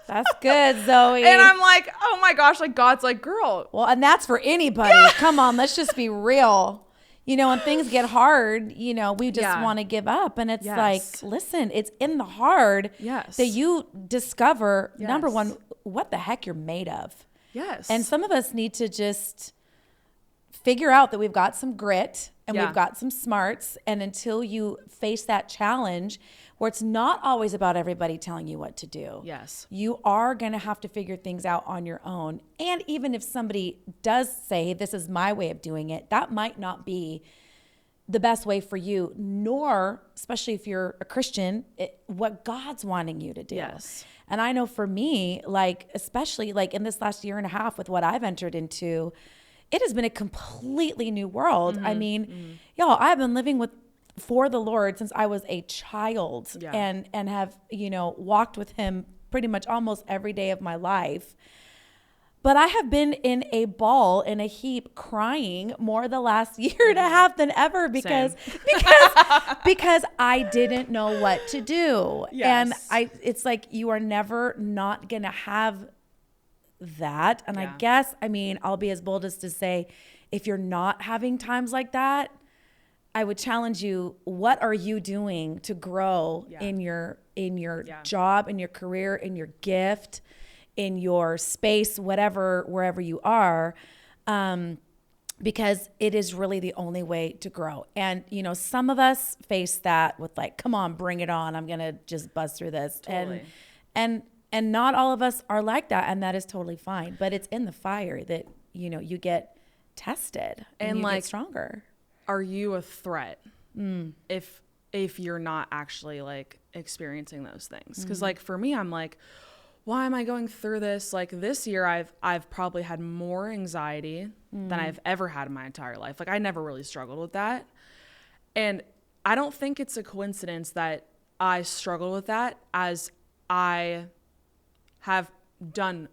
That's good, Zoe. And I'm like, oh my gosh, like, God's like, girl. Well, and that's for anybody. Come on, let's just be real. You know, when things get hard, you know, we just want to give up. And it's like, listen, it's in the hard that you discover, number one, what the heck you're made of. Yes. And some of us need to just figure out that we've got some grit and we've got some smarts. And until you face that challenge, where it's not always about everybody telling you what to do. Yes. You are going to have to figure things out on your own. And even if somebody does say, this is my way of doing it, that might not be the best way for you, nor, especially if you're a Christian, what God's wanting you to do. Yes. And I know for me, like, especially like in this last year and a half with what I've entered into, it has been a completely new world. I mean, y'all, I've been living for the Lord since I was a child, and have, you know, walked with him pretty much almost every day of my life. But I have been in a ball, in a heap, crying more the last year and a half than ever, because I didn't know what to do. And it's like, you are never not going to have that. And I guess, I mean, I'll be as bold as to say, if you're not having times like that, I would challenge you, what are you doing to grow in your job, in your career, in your gift, in your space, wherever you are, because it is really the only way to grow. And, you know, some of us face that with like, come on, bring it on. I'm going to just buzz through this. Totally. And not all of us are like that. And that is totally fine. But it's in the fire that, you know, you get tested and you like, get stronger. Are you a threat if you're not actually like experiencing those things? Because like for me, I'm like, why am I going through this? Like this year, I've probably had more anxiety than I've ever had in my entire life. Like I never really struggled with that. And I don't think it's a coincidence that I struggle with that, as I have done.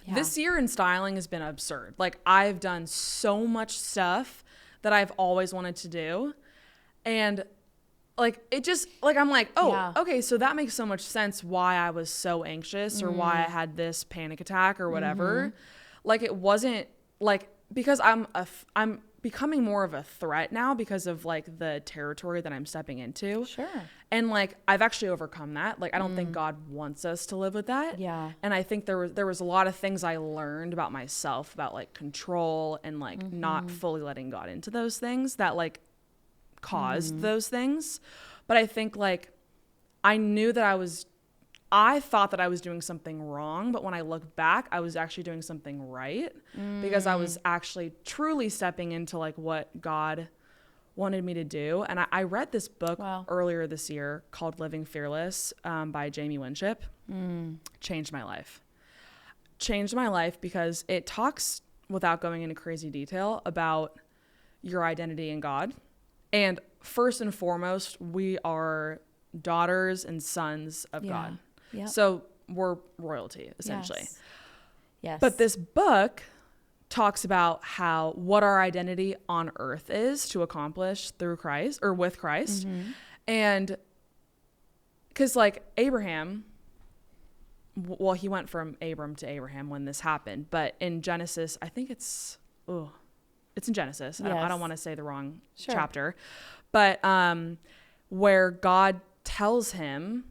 This year in styling has been absurd. Like I've done so much stuff that I've always wanted to do. And like, it just, like, I'm like, oh, okay, so that makes so much sense why I was so anxious or why I had this panic attack or whatever. Like, it wasn't like, because I'm becoming more of a threat now because of like the territory that I'm stepping into. Sure. And like, I've actually overcome that. Like, I don't think God wants us to live with that. Yeah. And I think there was a lot of things I learned about myself, about like control and like not fully letting God into those things that like caused those things. But I think like, I knew that I thought that I was doing something wrong, but when I look back, I was actually doing something right because I was actually truly stepping into like what God wanted me to do. And I read this book earlier this year called Living Fearless by Jamie Winship. Changed my life because it talks, without going into crazy detail, about your identity in God. And first and foremost, we are daughters and sons of God. Yep. So we're royalty, essentially. Yes. But this book talks about what our identity on earth is to accomplish through Christ or with Christ. And because like Abraham, well, he went from Abram to Abraham when this happened. But in Genesis, I think it's, it's in Genesis. Yes. I don't want to say the wrong Sure. chapter, but where God tells him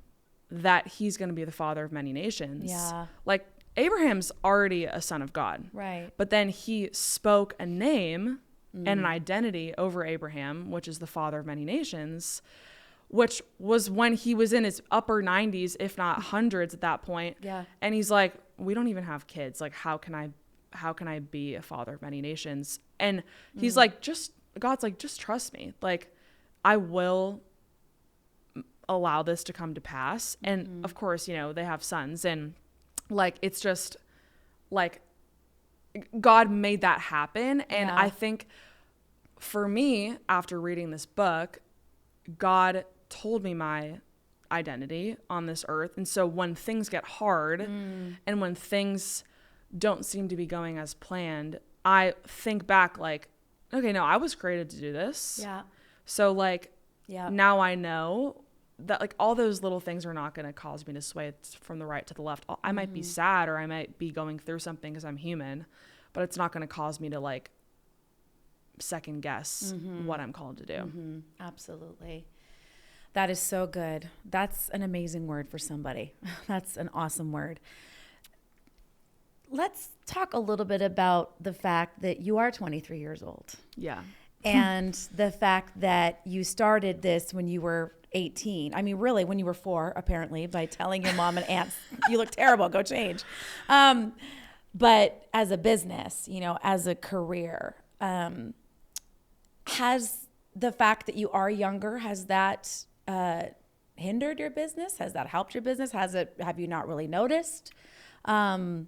that he's going to be the father of many nations. Yeah. Like Abraham's already a son of God. Right. But then he spoke a name and an identity over Abraham, which is the father of many nations, which was when he was in his upper 90s, if not hundreds at that point. Yeah. And he's like, we don't even have kids. Like, how can I be a father of many nations? And he's like, God's like, just trust me. Like, I will allow this to come to pass. And of course, you know, they have sons, and like, it's just like God made that happen. And I think for me, after reading this book, God told me my identity on this earth. And so when things get hard and when things don't seem to be going as planned, I think back like, okay, no, I was created to do this. Yeah. So like, Yeah. now I know that like all those little things are not going to cause me to sway from the right to the left. I might be sad, or I might be going through something because I'm human, but it's not going to cause me to like second guess what I'm called to do. Absolutely. That is so good. That's an amazing word for somebody. That's an awesome word. Let's talk a little bit about the fact that you are 23 years old. Yeah. And the fact that you started this when you were 18. I mean, really, when you were 4, apparently, by telling your mom and aunts, you look terrible, go change. But as a business, you know, as a career, has the fact that you are younger, has that hindered your business? Has that helped your business? Have you not really noticed? And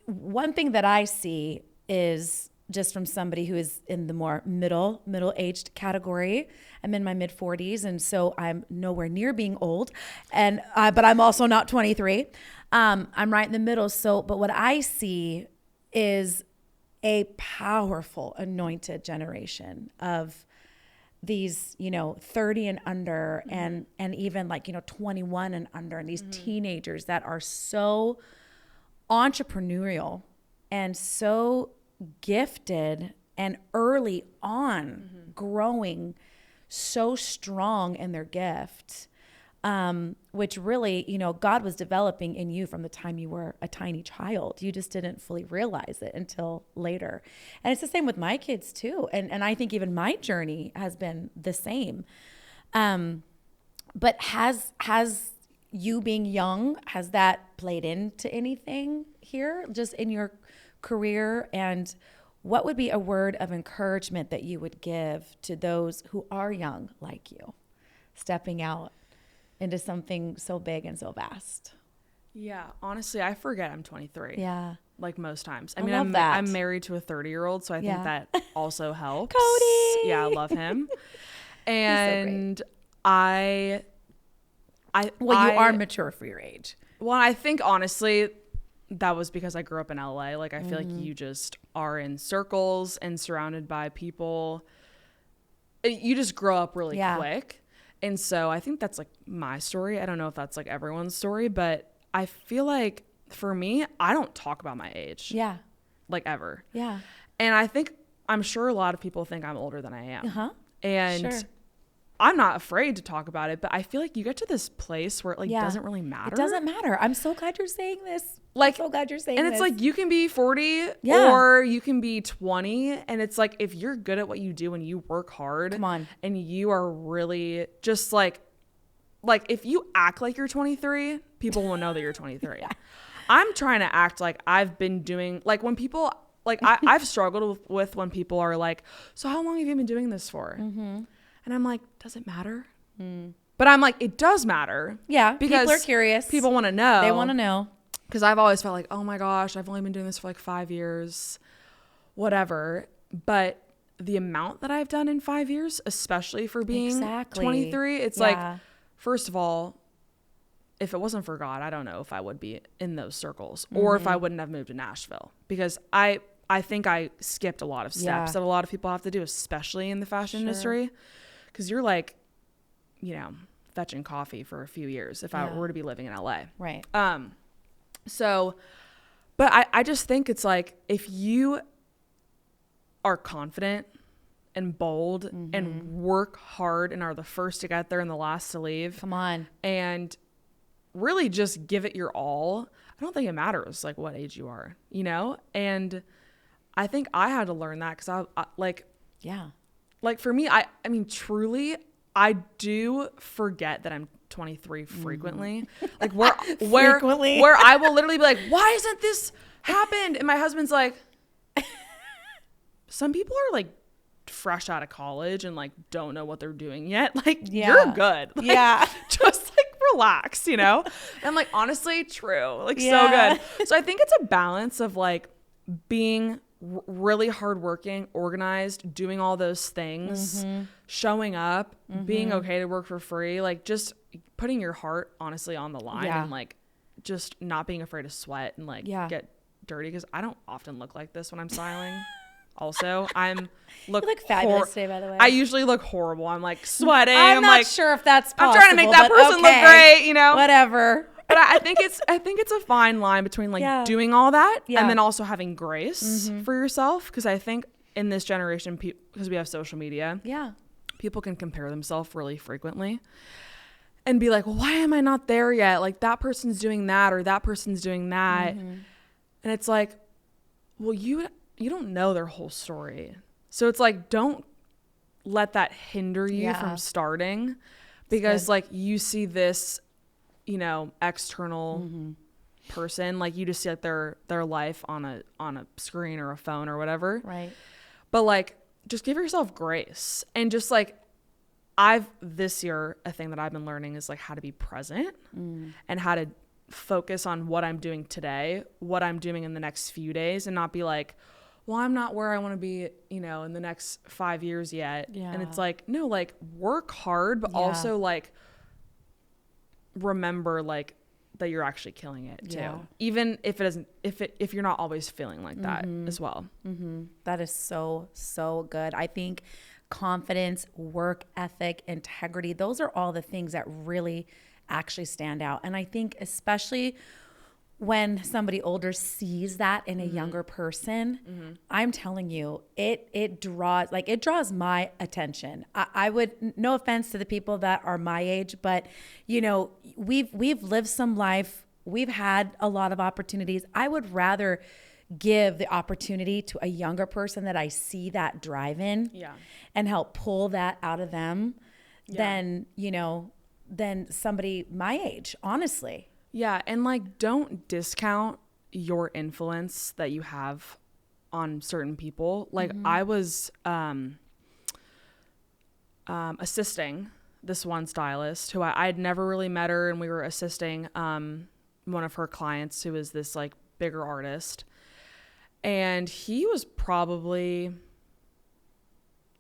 one thing that I see is just from somebody who is in the more middle-aged category. I'm in my mid-40s, and so I'm nowhere near being old, and but I'm also not 23. I'm right in the middle. So, but what I see is a powerful, anointed generation of these, you know, 30 and under, and even like, you know, 21 and under, and these teenagers that are so entrepreneurial and so gifted and early on growing so strong in their gift, which really, you know, God was developing in you from the time you were a tiny child. You just didn't fully realize it until later. And it's the same with my kids too. And I think even my journey has been the same. But has you being young, has that played into anything here, just in your career? And what would be a word of encouragement that you would give to those who are young like you, stepping out into something so big and so vast? Yeah, honestly, I forget I'm 23. Yeah. Like most times. I love that. I'm married to a 30-year-old, so I think that also helps. Cody! Yeah, I love him. And so I you are mature for your age. Well, I think honestly that was because I grew up in LA. Like, I feel like you just are in circles and surrounded by people. You just grow up really quick. And so I think that's like my story. I don't know if that's like everyone's story, but I feel like for me, I don't talk about my age. Yeah. Like ever. Yeah. And I'm sure a lot of people think I'm older than I am. Uh-huh. And sure. I'm not afraid to talk about it, but I feel like you get to this place where it like doesn't really matter. It doesn't matter. I'm so glad you're saying this. Like, I'm so glad you're saying and this. it's like you can be 40 or you can be 20, and it's like if you're good at what you do and you work hard, come on, and you are really just like if you act like you're 23, people will know that you're 23. I'm trying to act like I've been doing, like, when people like I've struggled with when people are like, so how long have you been doing this for? And I'm like, does it matter? But I'm like, it does matter. Yeah, because people are curious. People want to know. They want to know. Because I've always felt like, oh my gosh, I've only been doing this for like 5 years, whatever. But the amount that I've done in 5 years, especially for being 23, it's like, first of all, if it wasn't for God, I don't know if I would be in those circles or if I wouldn't have moved to Nashville, because I think I skipped a lot of steps that a lot of people have to do, especially in the fashion industry. Because you're like, you know, fetching coffee for a few years if I were to be living in LA. Right. So, but I just think it's like, if you are confident and bold and work hard and are the first to get there and the last to leave. Come on. And really just give it your all. I don't think it matters like what age you are, you know? And I think I had to learn that because I like, yeah, like for me, I mean, truly, I do forget that I'm 23 frequently. Like Frequently. where I will literally be like, why isn't this happened? And my husband's like, some people are like fresh out of college and like don't know what they're doing yet. Like you're good. Like, just like relax, you know? And I'm like, honestly, true. Like so good. So I think it's a balance of like being really hardworking, organized, doing all those things, showing up, being okay to work for free, like just putting your heart honestly on the line and like just not being afraid to sweat and like get dirty, because I don't often look like this when I'm styling. Also, you look fabulous today, by the way. I usually look horrible. I'm like sweating. I'm not sure if that's possible. I'm trying to make that person look great, you know? Whatever. But I think it's a fine line between like doing all that and then also having grace for yourself. Because I think in this generation, because we have social media, people can compare themselves really frequently and be like, well, why am I not there yet? Like that person's doing that or that person's doing that. And it's like, well, you don't know their whole story. So it's like, don't let that hinder you from starting, because like you see this, you know, external person, like you just see like their life on a screen or a phone or whatever. Right. But like, just give yourself grace. And just like, this year, a thing that I've been learning is like how to be present and how to focus on what I'm doing today, what I'm doing in the next few days, and not be like, well, I'm not where I want to be, you know, in the next 5 years yet. And it's like, no, like work hard, but also like remember like that you're actually killing it too. Even if it doesn't, if you're not always feeling like that as well. That is so, so good. I think confidence, work ethic, integrity, those are all the things that really actually stand out. And I think especially when somebody older sees that in a younger person, I'm telling you, it draws my attention. I would, no offense to the people that are my age, but you know, we've lived some life. We've had a lot of opportunities. I would rather give the opportunity to a younger person that I see that drive in and help pull that out of them than somebody my age, honestly. Yeah, and like don't discount your influence that you have on certain people. Like I was assisting this one stylist who I had never really met her, and we were assisting one of her clients who is this like bigger artist. And he was probably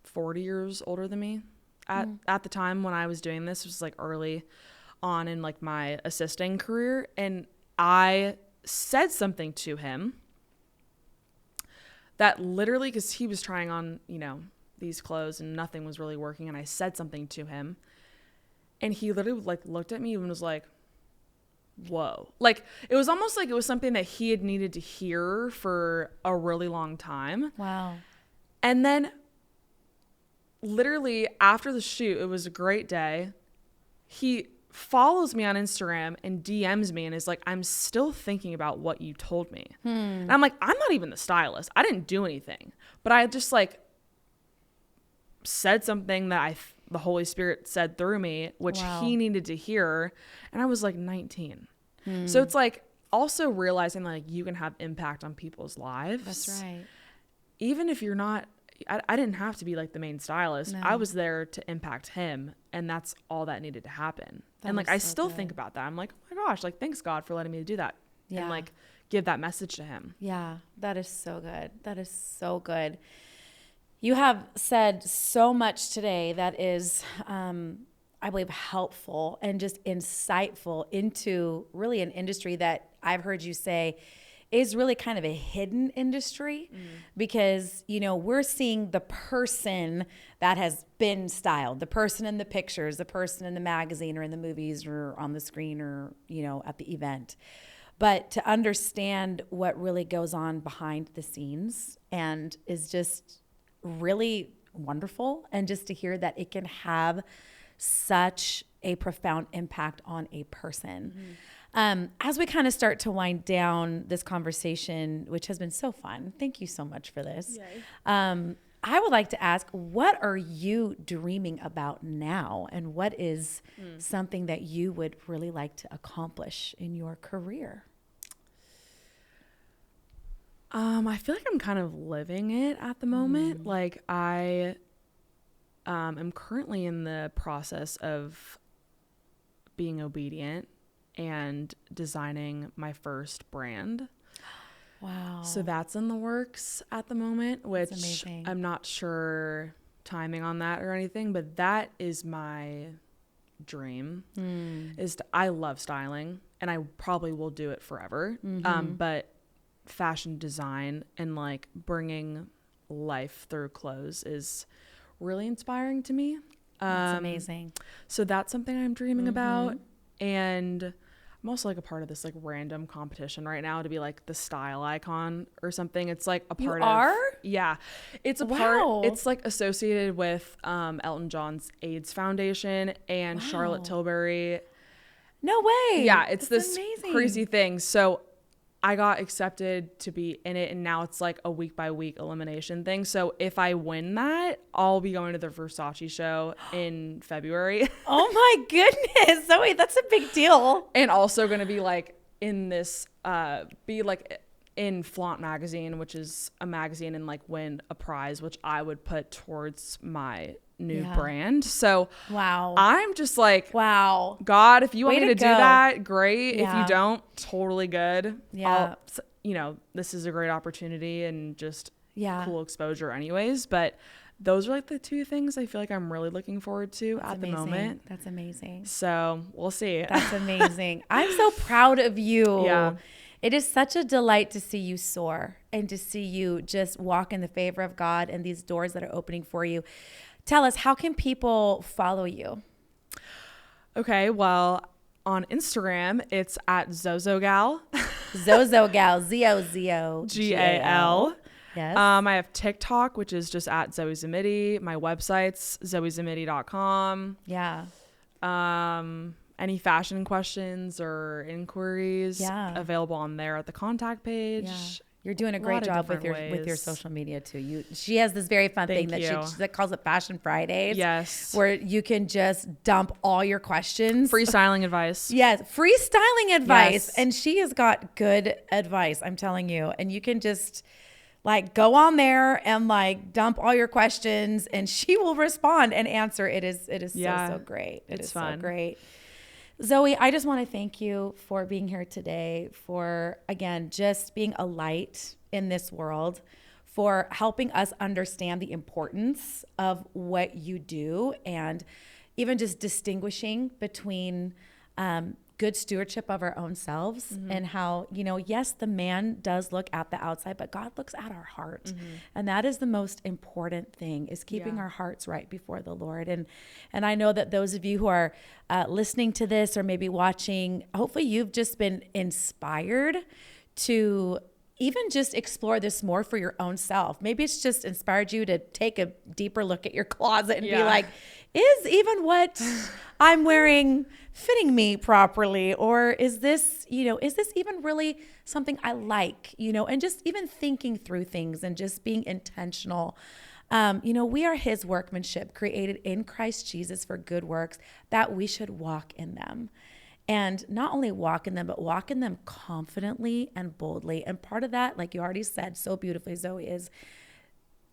40 years older than me at the time when I was doing this. It was like early on in like my assisting career, and I said something to him that literally, because he was trying on, you know, these clothes and nothing was really working, and I said something to him and he literally like looked at me and was like, whoa. Like it was almost like it was something that he had needed to hear for a really long time. Wow. And then literally after the shoot, it was a great day, he follows me on Instagram and DMs me and is like, I'm still thinking about what you told me. And I'm like, I'm not even the stylist. I didn't do anything, but I just like said something that the Holy Spirit said through me, which he needed to hear. And I was like 19. So it's like also realizing like you can have impact on people's lives. That's right. Even if you're not, I didn't have to be like the main stylist. No. I was there to impact him, and that's all that needed to happen. And like I still think about that. I'm like, oh my gosh, like thanks God for letting me do that. And like give that message to him. Yeah, that is so good. That is so good. You have said so much today that is, I believe, helpful and just insightful into really an industry that I've heard you say is really kind of a hidden industry because, you know, we're seeing the person that has been styled, the person in the pictures, the person in the magazine or in the movies or on the screen or, you know, at the event. But to understand what really goes on behind the scenes and is just really wonderful. And just to hear that it can have such a profound impact on a person. As we kind of start to wind down this conversation, which has been so fun, thank you so much for this. I would like to ask, what are you dreaming about now? And what is something that you would really like to accomplish in your career? I feel like I'm kind of living it at the moment. Like I am currently in the process of being obedient and designing my first brand. Wow. So that's in the works at the moment, which I'm not sure timing on that or anything, but that is my dream. I love styling, and I probably will do it forever. But fashion design and like bringing life through clothes is really inspiring to me. That's amazing. So that's something I'm dreaming about. And I'm also like a part of this like random competition right now to be like the style icon or something. It's like a part of. Yeah. It's a part. It's like associated with Elton John's AIDS Foundation and Charlotte Tilbury. No way. Yeah. It's That's this amazing. crazy thing. So I got accepted to be in it, and now it's like a week by week elimination thing. So if I win that, I'll be going to the Versace show in February. Oh my goodness, Zoe, that's a big deal. And also going to be like in this, be like in Flaunt magazine, which is a magazine, and like win a prize, which I would put towards my new brand. So I'm just like, wow, God, if you want me to do that, great. If you don't, totally good. This is a great opportunity and just cool exposure anyways. But those are like the two things I feel like I'm really looking forward to at the moment. That's amazing. So we'll see. That's amazing. I'm so proud of you. Yeah. It is such a delight to see you soar and to see you just walk in the favor of God and these doors that are opening for you. Tell us, how can people follow you? Okay, well, on Instagram, it's at Zozogal. Zozogal, Zozogal. Yes. I have TikTok, which is just at Zoe Zimmitti. My website's zoezimmitti.com. Yeah. Any fashion questions or inquiries available on there at the contact page. Yeah. You're doing a great job with your social media too. She has this very fun thing that calls it Fashion Fridays. Yes. Where you can just dump all your questions. Free styling advice. Yes. Free styling advice. Yes. And she has got good advice, I'm telling you. And you can just like go on there and like dump all your questions and she will respond and answer. It is so great. It's fun. So great. Zoe, I just want to thank you for being here today, for, again, just being a light in this world, for helping us understand the importance of what you do, and even just distinguishing between good stewardship of our own selves and how, yes, the man does look at the outside, but God looks at our heart. And that is the most important thing, is keeping our hearts right before the Lord. And I know that those of you who are listening to this or maybe watching, hopefully you've just been inspired to even just explore this more for your own self. Maybe it's just inspired you to take a deeper look at your closet and be like, is even what I'm wearing fitting me properly? Or is this even really something I like, and just even thinking through things and just being intentional. We are his workmanship, created in Christ Jesus for good works, that we should walk in them. And not only walk in them, but walk in them confidently and boldly. And part of that, like you already said so beautifully, Zoe, is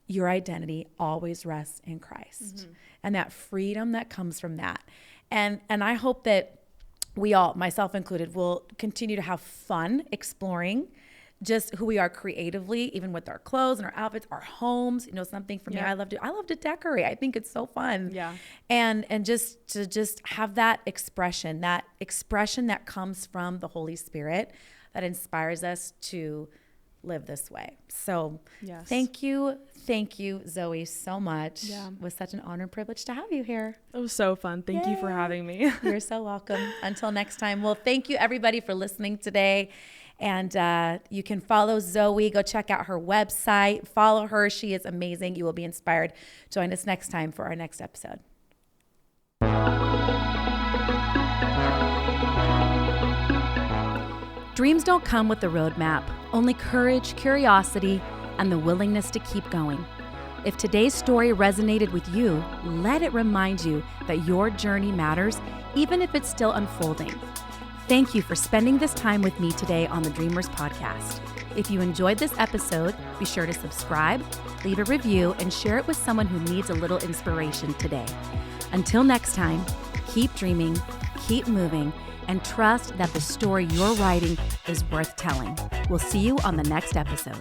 your identity always rests in Christ. And that freedom that comes from that. And I hope that we all, myself included, will continue to have fun exploring just who we are creatively, even with our clothes and our outfits, our homes. Something for me, I love to decorate. I think it's so fun. Yeah. And just to have that expression that comes from the Holy Spirit that inspires us to live this way. So thank you, Zoe, so much. Yeah. It was such an honor and privilege to have you here. It was so fun. Thank you for having me. You're so welcome. Until next time. Well, thank you everybody for listening today. And you can follow Zoe. Go check out her website. Follow her. She is amazing. You will be inspired. Join us next time for our next episode. Dreams don't come with a roadmap, only courage, curiosity, and the willingness to keep going. If today's story resonated with you, let it remind you that your journey matters, even if it's still unfolding. Thank you for spending this time with me today on the Dreamers Podcast. If you enjoyed this episode, be sure to subscribe, leave a review, and share it with someone who needs a little inspiration today. Until next time, keep dreaming, keep moving, and trust that the story you're writing is worth telling. We'll see you on the next episode.